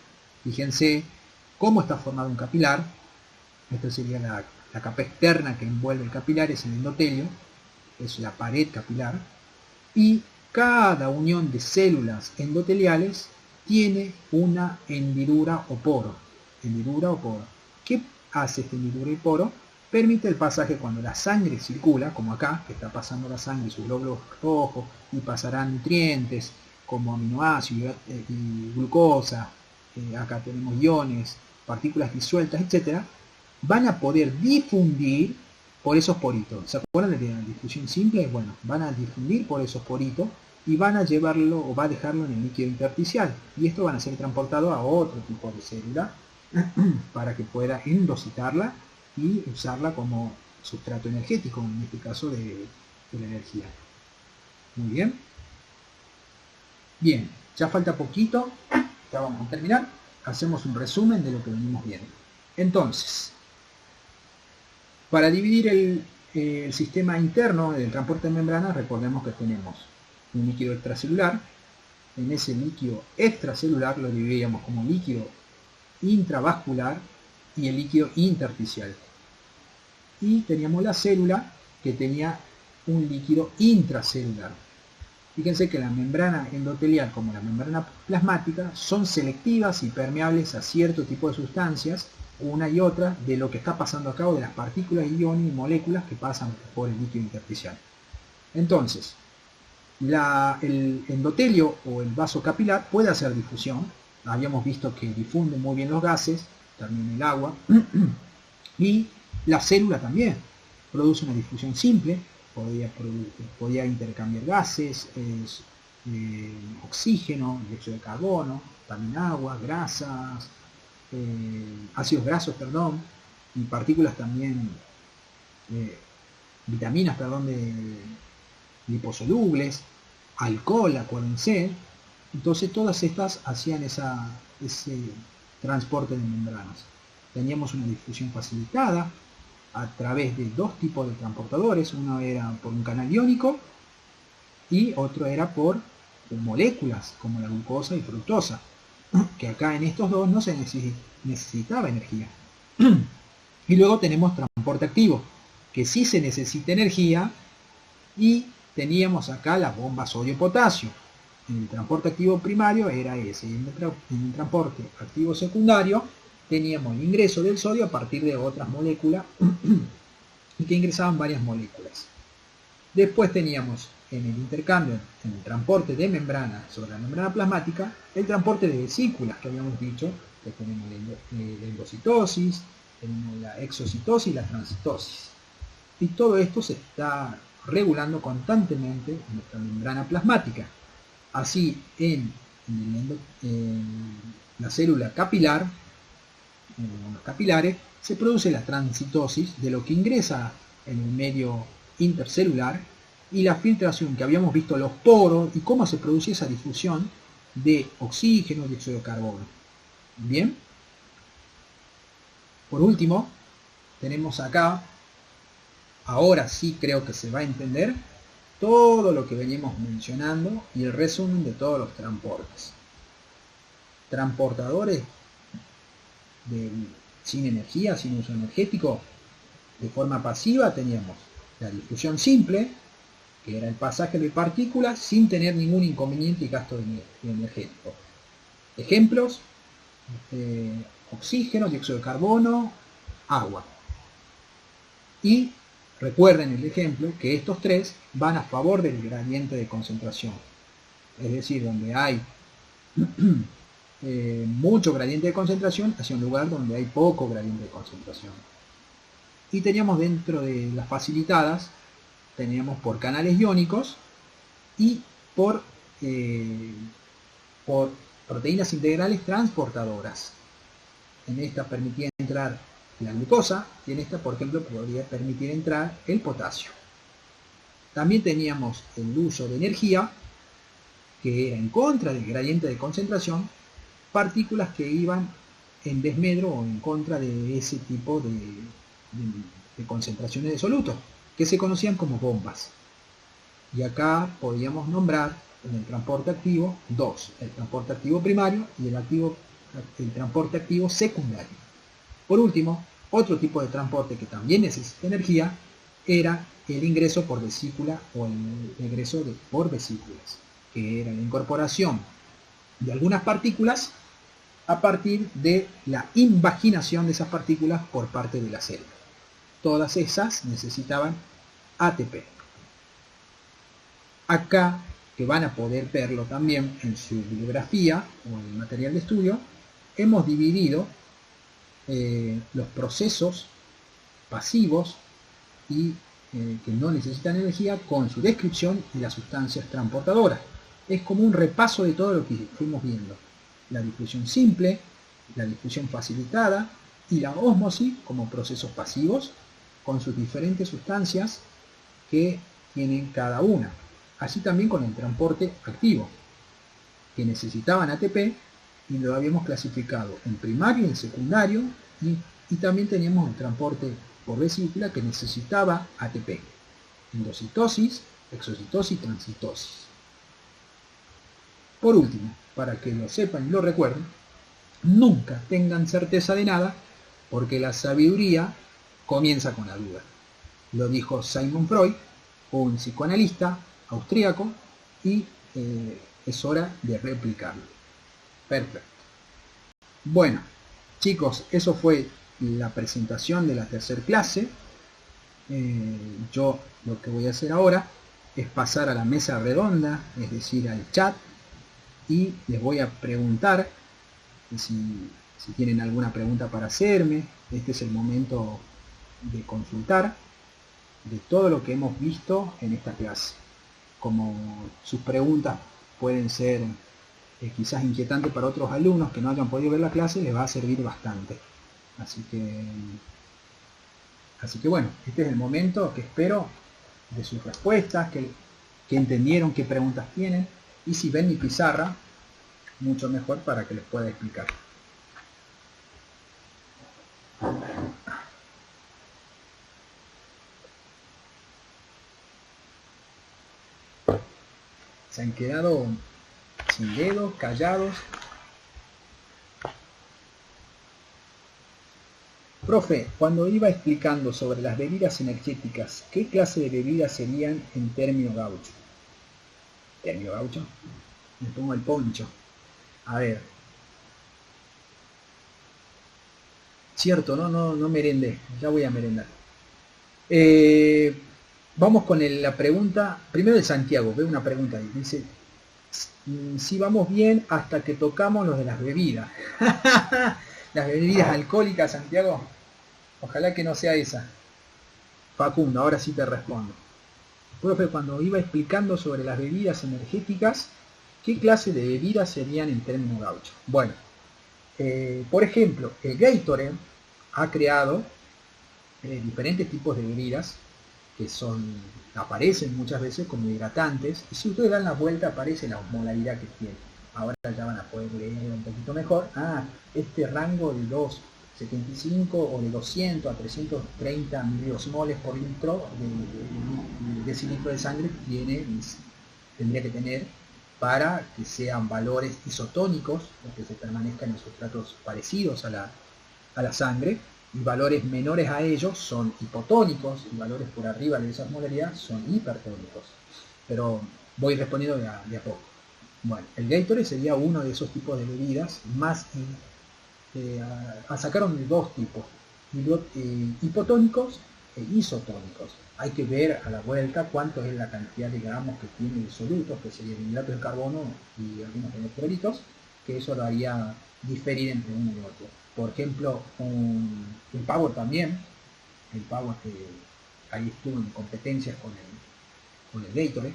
Fíjense cómo está formado un capilar. Esto sería la capa externa que envuelve el capilar, es el endotelio, es la pared capilar, y cada unión de células endoteliales tiene una hendidura o poro. ¿Qué hace esta hendidura y poro? Permite el pasaje cuando la sangre circula, como acá, que está pasando la sangre y sus glóbulos rojos, y pasarán nutrientes como aminoácidos y glucosa, acá tenemos iones, partículas disueltas, etcétera, van a poder difundir por esos poritos. ¿Se acuerdan de la difusión simple? Bueno, van a difundir por esos poritos y van a llevarlo o va a dejarlo en el líquido intersticial. Y esto van a ser transportado a otro tipo de célula para que pueda endocitarla y usarla como sustrato energético, en este caso de la energía. Muy bien. Bien, ya falta poquito, ya vamos a terminar. Hacemos un resumen de lo que venimos viendo. Entonces, para dividir el sistema interno del transporte de membranas, recordemos que tenemos un líquido extracelular. En ese líquido extracelular lo dividíamos como líquido intravascular y el líquido intersticial. Y teníamos la célula que tenía un líquido intracelular. Fíjense que la membrana endotelial como la membrana plasmática son selectivas y permeables a cierto tipo de sustancias, una y otra, de lo que está pasando acá, o de las partículas, iones y moléculas que pasan por el líquido intersticial. Entonces, el endotelio o el vaso capilar puede hacer difusión. Habíamos visto que difunde muy bien los gases, también el agua, y la célula también produce una difusión simple, podía intercambiar gases, oxígeno, dióxido de carbono, también agua, grasas, ácidos grasos, y partículas también, vitaminas, liposolubles, alcohol, acuérdense. Entonces todas estas hacían ese transporte de membranas. Teníamos una difusión facilitada a través de dos tipos de transportadores. Uno era por un canal iónico y otro era por moléculas como la glucosa y fructosa, que acá en estos dos no se necesitaba energía. Y luego tenemos transporte activo, que sí se necesita energía, y teníamos acá las bombas sodio-potasio. En el transporte activo primario era ese, y en el transporte activo secundario teníamos el ingreso del sodio a partir de otras moléculas y que ingresaban varias moléculas. Después teníamos en el intercambio, en el transporte de membrana sobre la membrana plasmática, el transporte de vesículas, que habíamos dicho, que tenemos la endocitosis, tenemos la exocitosis y la transitosis. Y todo esto se está regulando constantemente en nuestra membrana plasmática. Así, en la célula capilar, en los capilares, se produce la transitosis de lo que ingresa en el medio intercelular y la filtración, que habíamos visto los poros y cómo se produce esa difusión de oxígeno y dióxido de carbono. Bien. Por último, tenemos acá, ahora sí creo que se va a entender todo lo que venimos mencionando y el resumen de todos los transportes. Transportadores sin energía, sin uso energético, de forma pasiva teníamos la difusión simple, que era el pasaje de partículas sin tener ningún inconveniente y gasto energético. Ejemplos: oxígeno, dióxido de carbono, agua. Y recuerden el ejemplo que estos tres van a favor del gradiente de concentración. Es decir, donde hay mucho gradiente de concentración hacia un lugar donde hay poco gradiente de concentración. Y teníamos dentro de las facilitadas, teníamos por canales iónicos y por proteínas integrales transportadoras. En esta permitía entrar la glucosa y en esta, por ejemplo, podría permitir entrar el potasio. También teníamos el uso de energía, que era en contra del gradiente de concentración, partículas que iban en desmedro o en contra de ese tipo de concentraciones de solutos, que se conocían como bombas. Y acá podíamos nombrar en el transporte activo dos: el transporte activo primario y el transporte activo secundario. Por último, otro tipo de transporte que también necesita energía era el ingreso por vesícula o el egreso por vesículas, que era la incorporación de algunas partículas a partir de la invaginación de esas partículas por parte de la célula. Todas esas necesitaban ATP. Acá, que van a poder verlo también en su bibliografía o en el material de estudio, hemos dividido los procesos pasivos y que no necesitan energía con su descripción y las sustancias transportadoras. Es como un repaso de todo lo que fuimos viendo: la difusión simple, la difusión facilitada y la ósmosis como procesos pasivos con sus diferentes sustancias que tienen cada una. Así también con el transporte activo, que necesitaban ATP, y lo habíamos clasificado en primario y en secundario, y también teníamos el transporte por vesícula, que necesitaba ATP: endocitosis, exocitosis y transitosis. Por último, para que lo sepan y lo recuerden, nunca tengan certeza de nada, porque la sabiduría comienza con la duda. Lo dijo Sigmund Freud, un psicoanalista austríaco, y es hora de replicarlo. Perfecto. Bueno, chicos, eso fue la presentación de la tercera clase. Yo lo que voy a hacer ahora es pasar a la mesa redonda, es decir, al chat, y les voy a preguntar si tienen alguna pregunta para hacerme. Este es el momento de consultar de todo lo que hemos visto en esta clase. Como sus preguntas pueden ser quizás inquietantes para otros alumnos que no hayan podido ver la clase, les va a servir bastante. Así que bueno, este es el momento que espero de sus respuestas, que entendieron, qué preguntas tienen, y si ven mi pizarra, mucho mejor para que les pueda explicar. Se han quedado sin dedos, callados. Profe, cuando iba explicando sobre las bebidas energéticas, ¿qué clase de bebidas serían en término gaucho? ¿Término gaucho? Me pongo el poncho. A ver. Cierto, no merendé. Ya voy a merendar. Vamos con la pregunta. Primero de Santiago, veo una pregunta ahí. Dice, si vamos bien hasta que tocamos los de las bebidas. Las bebidas alcohólicas, Santiago. Ojalá que no sea esa. Facundo, ahora sí te respondo. Profe, cuando iba explicando sobre las bebidas energéticas, ¿qué clase de bebidas serían en términos gaucho? Bueno, por ejemplo, el Gatorade ha creado diferentes tipos de bebidas que aparecen muchas veces como hidratantes, y si ustedes dan la vuelta aparece la osmolaridad que tiene. Ahora ya van a poder leer un poquito mejor. Este rango de 275 o de 200 a 330 miliosmoles por litro de decilitro de sangre tendría que tener para que sean valores isotónicos, o que se permanezcan en sustratos parecidos a la sangre, y valores menores a ellos son hipotónicos, y valores por arriba de esa osmolaridad son hipertónicos. Pero voy respondiendo de a poco. Bueno, el Gatorade sería uno de esos tipos de bebidas, más sacaron de dos tipos, hipotónicos e isotónicos. Hay que ver a la vuelta cuánto es la cantidad de gramos que tiene de solutos, que serían hidratos de carbono y algunos electrolitos, que eso lo haría diferir entre uno y otro. Por ejemplo, el Power también, el Power que ahí estuvo en competencias con el Gatorade,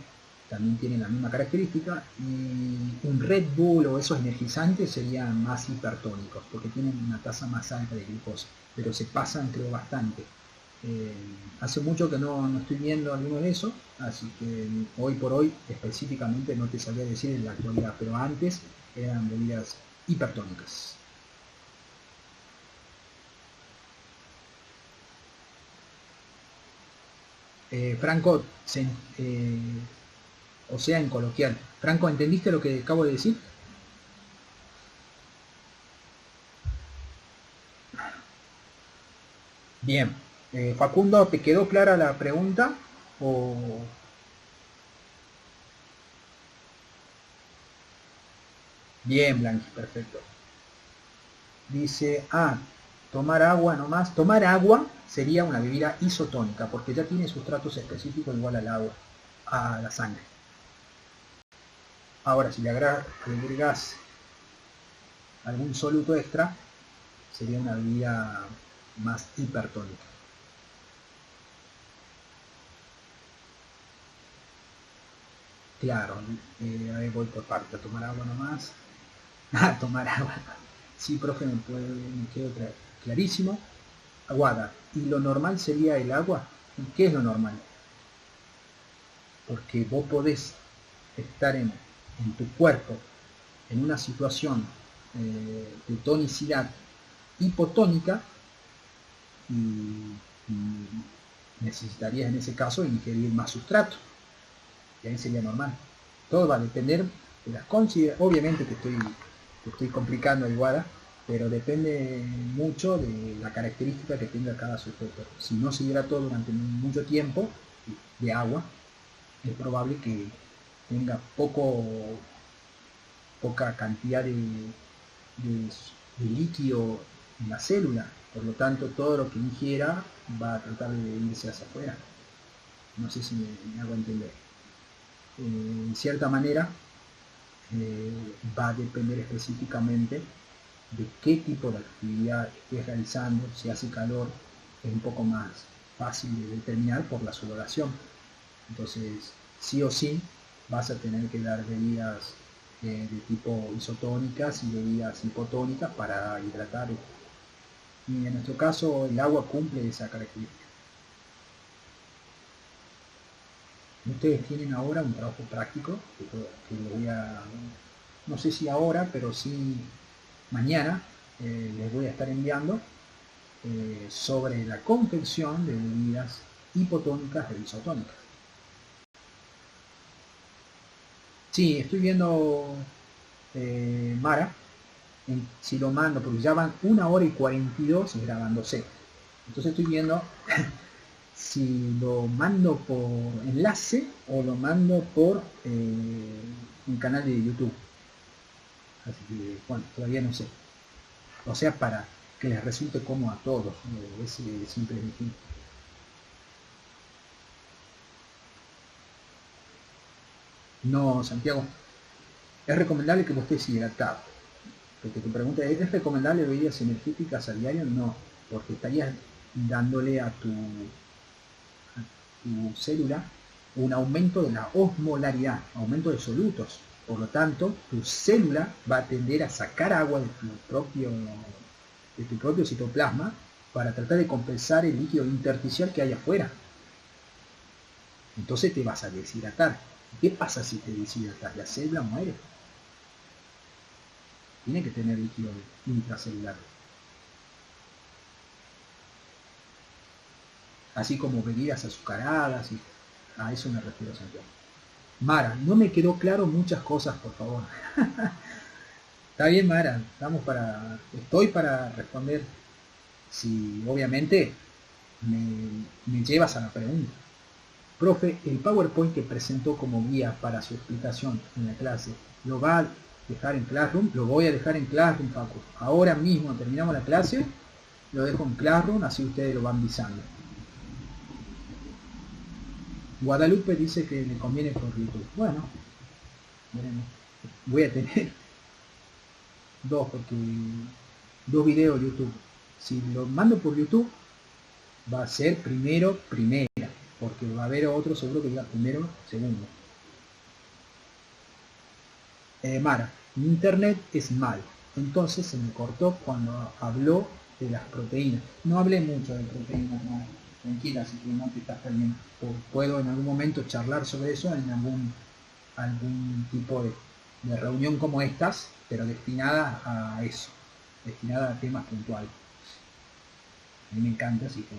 también tiene la misma característica, y un Red Bull o esos energizantes serían más hipertónicos porque tienen una tasa más alta de glucosa, pero se pasan, creo, bastante. Eh, Hace mucho que no estoy viendo alguno de esos, así que hoy por hoy específicamente no te sabría decir en la actualidad, pero antes eran bebidas hipertónicas. Franco, o sea, en coloquial. Franco, ¿entendiste lo que acabo de decir? Bien. Facundo, ¿te quedó clara la pregunta? O... Bien, Blanqui, perfecto. Dice, tomar agua nomás. Tomar agua sería una bebida isotónica, porque ya tiene sustratos específicos igual al agua, a la sangre. Ahora, si le agregas algún soluto extra, sería una bebida más hipertónica. Claro, ahí voy por parte, a tomar agua nomás. Tomar agua. Sí, profe, me quedó clarísimo. Aguada. ¿Y lo normal sería el agua? ¿Y qué es lo normal? Porque vos podés estar en tu cuerpo en una situación de tonicidad hipotónica y necesitarías en ese caso ingerir más sustrato. Y ahí sería normal. Todo va a depender de las consideraciones. Obviamente te estoy complicando el Wada, pero depende mucho de la característica que tenga cada sujeto. Si no se hidrató durante mucho tiempo de agua, es probable que tenga poca cantidad de líquido en la célula. Por lo tanto, todo lo que ingiera va a tratar de irse hacia afuera. No sé si me hago entender. En cierta manera, va a depender específicamente de qué tipo de actividad estés realizando. Si hace calor, es un poco más fácil de determinar por la sudoración. Entonces, sí o sí, vas a tener que dar bebidas de tipo isotónicas y bebidas hipotónicas para hidratar. Y en nuestro caso, el agua cumple esa característica. Ustedes tienen ahora un trabajo práctico que lo voy a, no sé si ahora, pero sí mañana les voy a estar enviando sobre la confección de bebidas hipotónicas e isotónicas. Sí, estoy viendo Mara, si lo mando, porque ya van 1 hora y 42 grabándose. Entonces estoy viendo si lo mando por enlace o lo mando por un canal de YouTube. Así que, bueno, todavía no sé. O sea, para que les resulte cómodo a todos. Es simple elegir. No, Santiago, es recomendable que vos estés hidratado. Porque tu pregunta ¿es recomendable bebidas energéticas a diario? No, porque estarías dándole a tu célula un aumento de la osmolaridad, aumento de solutos. Por lo tanto, tu célula va a tender a sacar agua de tu propio citoplasma para tratar de compensar el líquido intersticial que hay afuera. Entonces te vas a deshidratar. ¿Qué pasa si te deshidratas? La célula muere. Tiene que tener líquido intracelular. Así como bebidas azucaradas, y a eso me refiero, Santiago. Mara, no me quedó claro muchas cosas, por favor. Está bien, Mara, estoy para responder si obviamente me llevas a la pregunta. Profe, el PowerPoint que presentó como guía para su explicación en la clase, ¿lo va a dejar en Classroom? Lo voy a dejar en Classroom, Paco. Ahora mismo terminamos la clase, lo dejo en Classroom, así ustedes lo van visando. Guadalupe dice que le conviene por YouTube. Bueno, veremos. Voy a tener porque dos videos YouTube. Si lo mando por YouTube, va a ser primera, porque va a haber otro seguro que diga primero, segundo. Mara, mi internet es mal, entonces se me cortó cuando habló de las proteínas. No hablé mucho de proteínas, no. tranquila, así que no te estás perdiendo. Puedo en algún momento charlar sobre eso en algún tipo de reunión como estas, pero destinada a eso, destinada a temas puntuales. A mí me encanta, así que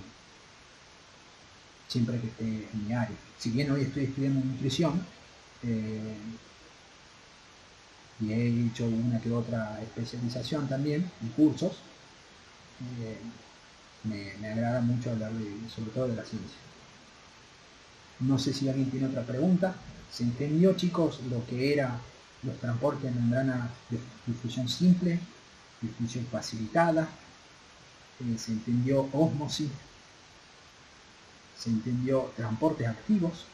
siempre que esté en mi área. Si bien hoy estoy estudiando nutrición, y he hecho una que otra especialización también y cursos, me agrada mucho hablar sobre todo de la ciencia. No sé si alguien tiene otra pregunta. ¿Se entendió, chicos, lo que era los transportes de membrana de difusión simple, difusión facilitada? ¿Se entendió ósmosis? ¿Se entendió transportes activos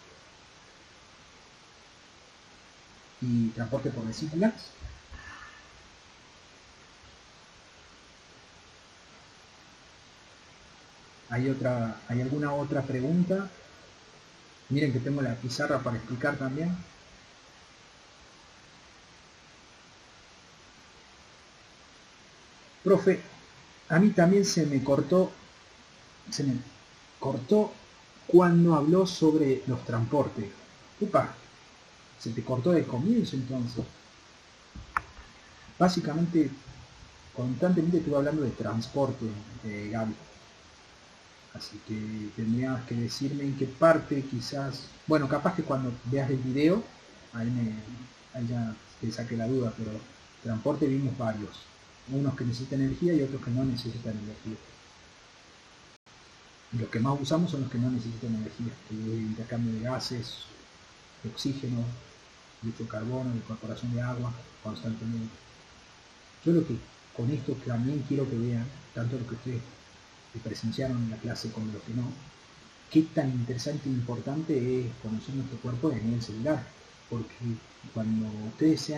y transporte por vesículas? ¿Hay alguna otra pregunta? Miren que tengo la pizarra para explicar también. Profe, a mí también se me cortó cuando habló sobre los transportes. Upa, se te cortó del comienzo entonces. Básicamente, constantemente estuve hablando de transporte, Gaby. Así que tendrías que decirme en qué parte quizás... Bueno, capaz que cuando veas el video, ahí ya te saqué la duda, pero transporte vimos varios. Unos que necesitan energía y otros que no necesitan energía. Y los que más usamos son los que no necesitan energía, que es el intercambio de gases, de oxígeno, dióxido de carbono, de incorporación de agua constantemente. Yo lo que con esto también quiero que vean, tanto los que ustedes presenciaron en la clase como los que no, qué tan interesante e importante es conocer nuestro cuerpo a nivel celular, porque cuando ustedes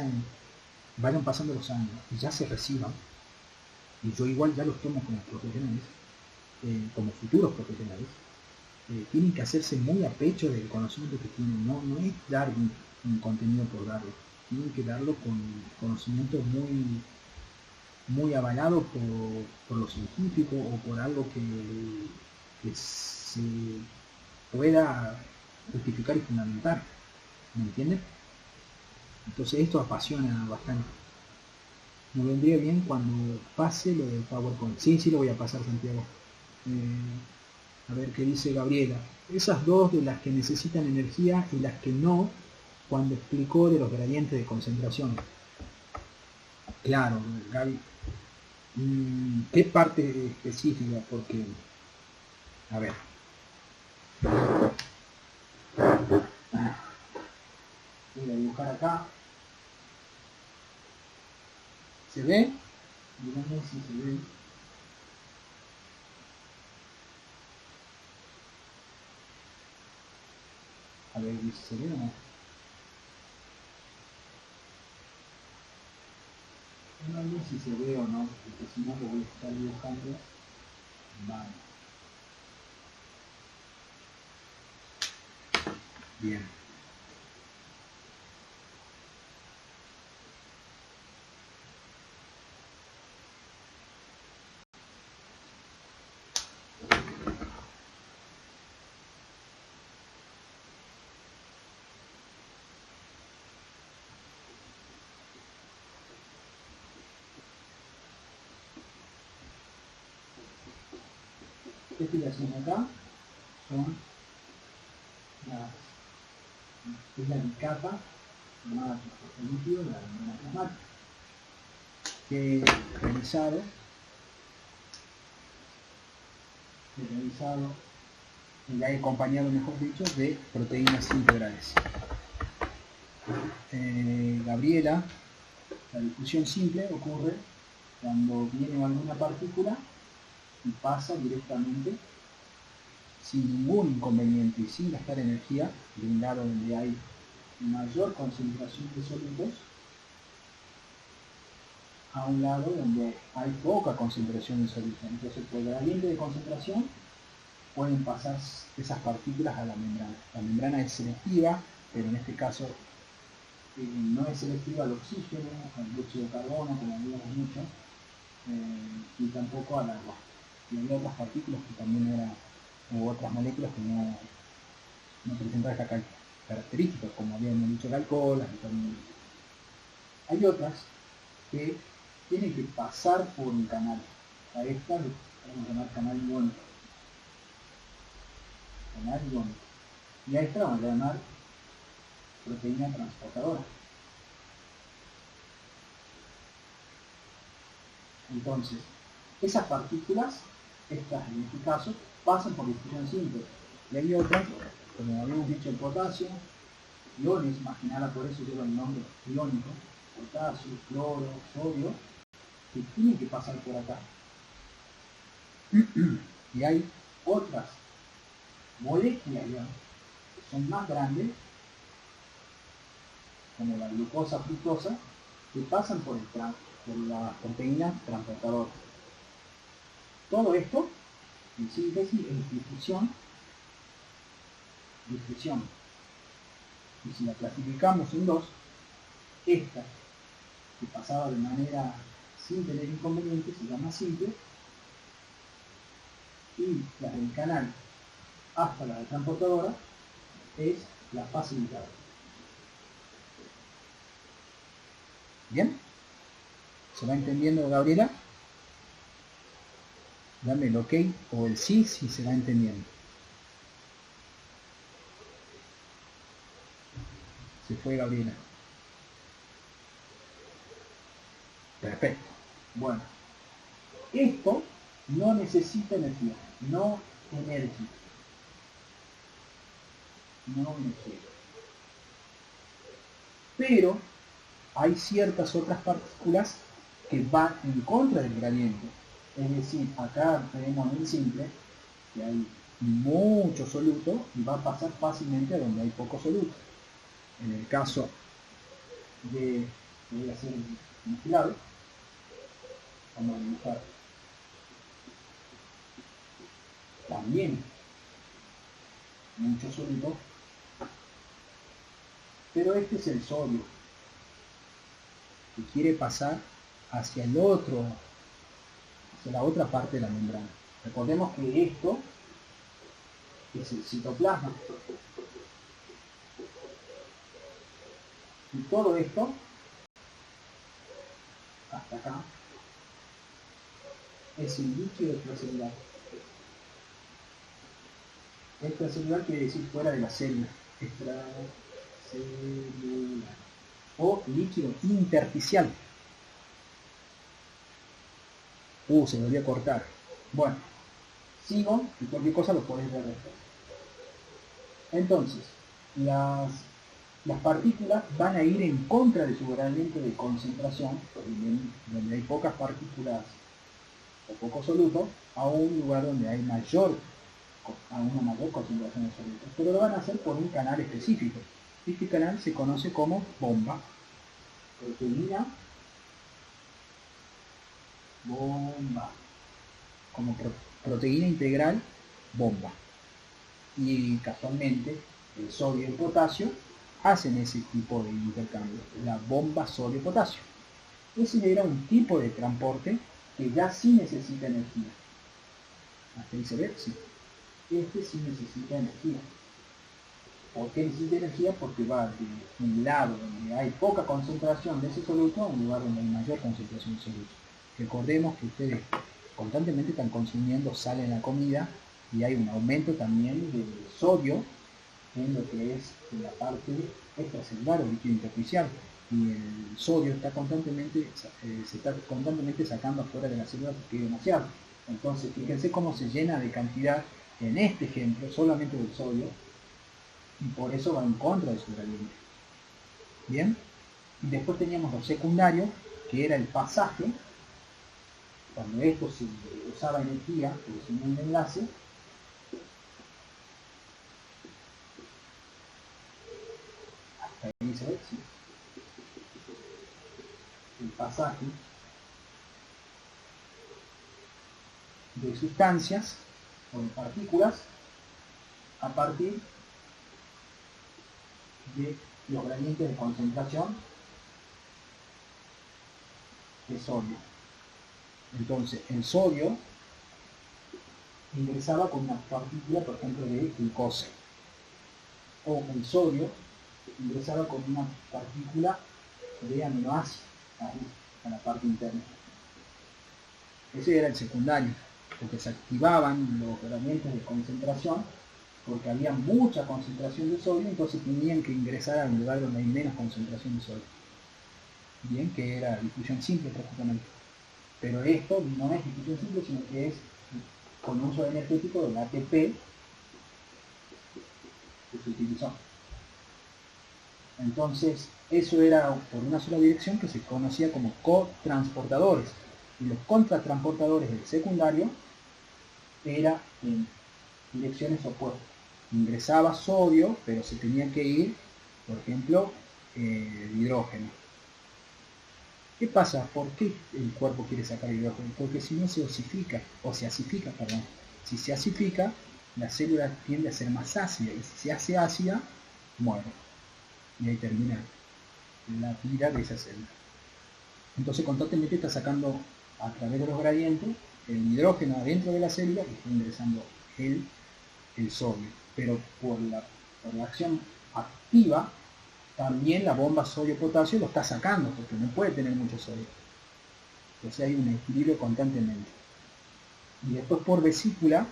vayan pasando los años y ya se reciban, y yo igual ya los tomo como profesionales, como futuros profesionales, tienen que hacerse muy a pecho del conocimiento que tienen. No es dar un contenido por darlo, tienen que darlo con conocimiento muy avalado por lo científico o por algo que se pueda justificar y fundamentar. ¿Me entienden? Entonces esto apasiona bastante. Me vendría bien cuando pase lo del PowerPoint. Sí, lo voy a pasar, Santiago. A ver qué dice Gabriela. Esas dos de las que necesitan energía y las que no, cuando explicó de los gradientes de concentración. Claro, Gaby. ¿Qué parte específica? Porque, a ver. Voy a dibujar acá. ¿Se ve? Miramos si se ve. A ver si se ve o no. No sé si se ve o no, porque si no lo voy a estar dibujando. Vale. Bien. ¿Qué estoy haciendo acá? Es la bicapa llamada transporte líquido de la membrana plasmática, que he realizado y la he acompañado, mejor dicho, de proteínas integrales. Gabriela, la difusión simple ocurre cuando viene alguna partícula y pasa directamente sin ningún inconveniente y sin gastar energía de un lado donde hay mayor concentración de sólidos a un lado donde hay poca concentración de sólidos. Entonces, por gradiente de concentración pueden pasar esas partículas a la membrana. La membrana es selectiva, pero en este caso no es selectiva al oxígeno, al dióxido de carbono, como habíamos mucho, y tampoco al agua. Y hay otras partículas que también era u otras moléculas que no presentan esta característica, como habíamos dicho el alcohol, la vitamina. Hay otras que tienen que pasar por un canal. A esta le vamos a llamar canal iónico. Canal iónico. Y a esta la vamos a llamar proteína transportadora. Entonces, esas partículas, estas en este caso, pasan por difusión simple. Y hay otras, como habíamos dicho, el potasio, iones, más que nada por eso lleva el nombre iónico, potasio, cloro, sodio, que tienen que pasar por acá. Y hay otras moléculas ya, que son más grandes, como la glucosa, fructosa, que pasan por la proteína transportadora. Todo esto, en síntesis, es difusión. Y si la clasificamos en dos, esta que pasaba de manera sin tener inconvenientes se llama simple, y la del canal hasta la de transportadora es la facilitada. ¿Bien? ¿Se va entendiendo, Gabriela? Dame el ok o el sí si se va entendiendo. Se fue Gabriela. Perfecto. Bueno, esto no necesita energía, no energía. Pero hay ciertas otras partículas que van en contra del gradiente. Es decir, acá tenemos en el simple que hay mucho soluto y va a pasar fácilmente a donde hay poco soluto. En el caso de, voy a hacer un clave, vamos a dibujar también mucho soluto, pero este es el sodio, que quiere pasar hacia el otro, hacia la otra parte de la membrana. Recordemos que esto es el citoplasma. Y todo esto, hasta acá, es el líquido extracelular. Extracelular quiere decir fuera de la célula. Extracelular. O líquido intersticial. Se volvió a cortar. Bueno, sigo y cualquier cosa lo podés ver después. Entonces, las partículas van a ir en contra de su gradiente de concentración, donde hay pocas partículas o poco soluto, a un lugar donde hay una mayor concentración de solutos. Pero lo van a hacer por un canal específico. Este canal se conoce como bomba. Proteína bomba. Como proteína integral bomba. Y casualmente el sodio y el potasio hacen ese tipo de intercambio, la bomba sodio-potasio. Ese era un tipo de transporte que ya sí necesita energía. ¿Hasta ahí se ve? Sí. Este sí necesita energía. ¿Por qué necesita energía? Porque va de un lado donde hay poca concentración de ese soluto a un lugar donde hay mayor concentración de soluto. Recordemos que ustedes constantemente están consumiendo sal en la comida y hay un aumento también del sodio en lo que es la parte extracelular o líquido intersticial, y el sodio está constantemente, se está constantemente sacando afuera de la célula porque es demasiado. Entonces fíjense cómo se llena de cantidad en este ejemplo solamente del sodio, y por eso va en contra de su gradiente. Bien, y después teníamos lo secundario, que era el pasaje. Cuando esto se usaba energía, pero sin un enlace, hasta ahí se ve, sí. El pasaje de sustancias o de partículas a partir de los gradientes de concentración de sodio. Entonces, el sodio ingresaba con una partícula, por ejemplo, de glucosa, o el sodio ingresaba con una partícula de aminoácidos ahí, a la parte interna. Ese era el secundario, porque se activaban los gradientes de concentración, porque había mucha concentración de sodio, entonces tenían que ingresar al lugar donde hay menos concentración de sodio. Bien, que era difusión simple prácticamente. Pero esto no es difusión simple, sino que es con uso energético del ATP que se utilizó. Entonces, eso era por una sola dirección que se conocía como cotransportadores. Y los contratransportadores del secundario era en direcciones opuestas. Ingresaba sodio, pero se tenía que ir, por ejemplo, hidrógeno. ¿Qué pasa? ¿Por qué el cuerpo quiere sacar hidrógeno? Porque si no se osifica, o se acidifica, perdón. Si se acidifica, la célula tiende a ser más ácida, y si se hace ácida, muere. Y ahí termina la vida de esa célula. Entonces constantemente está sacando a través de los gradientes el hidrógeno adentro de la célula y está ingresando el sodio. Pero por la acción activa, también la bomba sodio-potasio lo está sacando, porque no puede tener mucho sodio. Entonces hay un equilibrio constantemente. Y después por vesícula,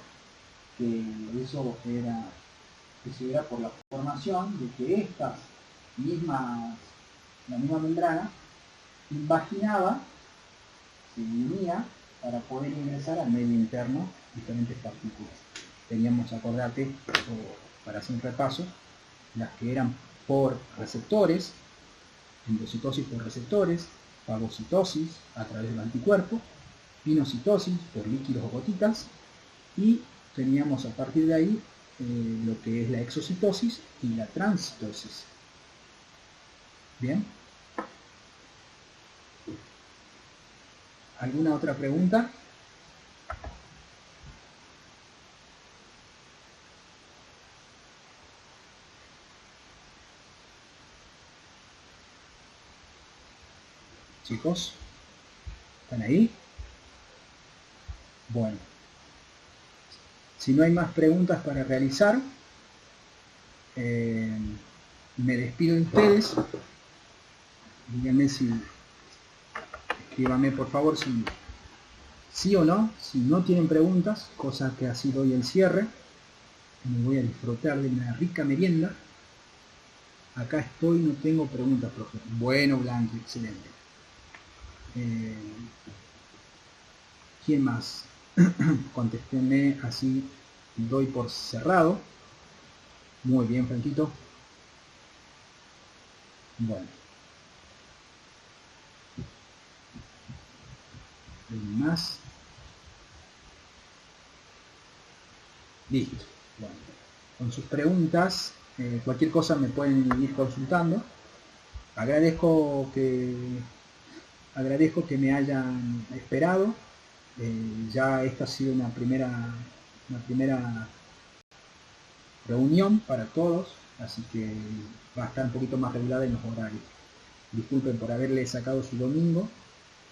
que eso era por la formación de que la misma membrana invaginaba, se unía para poder ingresar al medio interno diferentes partículas. Teníamos, acordate, para hacer un repaso, las que eran por receptores, endocitosis por receptores, fagocitosis a través del anticuerpo, pinocitosis por líquidos o gotitas, y teníamos a partir de ahí lo que es la exocitosis y la transitosis. Bien. ¿Alguna otra pregunta? Chicos, ¿están ahí? Bueno, si no hay más preguntas para realizar, me despido de ustedes. Díganme escríbanme por favor si sí o no, si no tienen preguntas, cosa que ha sido hoy el cierre. Me voy a disfrutar de una rica merienda. Acá estoy, no tengo preguntas, profe. Bueno, Blanqui, excelente. ¿Quién más? Contéstenme, así doy por cerrado. Muy bien, Franquito. Bueno. ¿Alguien más? Listo. Bueno. Con sus preguntas, cualquier cosa me pueden ir consultando. Agradezco que me hayan esperado. Ya esta ha sido una primera reunión para todos, así que va a estar un poquito más regulada en los horarios. Disculpen por haberle sacado su domingo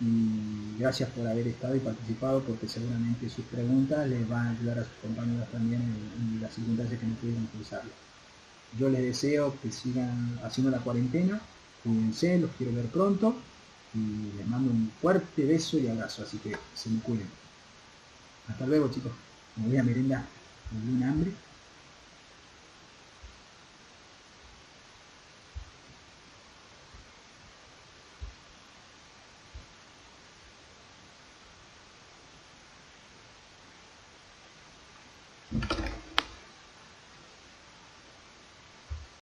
y gracias por haber estado y participado, porque seguramente sus preguntas les van a ayudar a sus compañeros también en las circunstancias que no pudieron cruzarlo. Yo les deseo que sigan haciendo la cuarentena, cuídense, los quiero ver pronto y les mando un fuerte beso y abrazo, así que se me cuiden. Hasta luego, chicos. Me voy a merendar, me dio un hambre.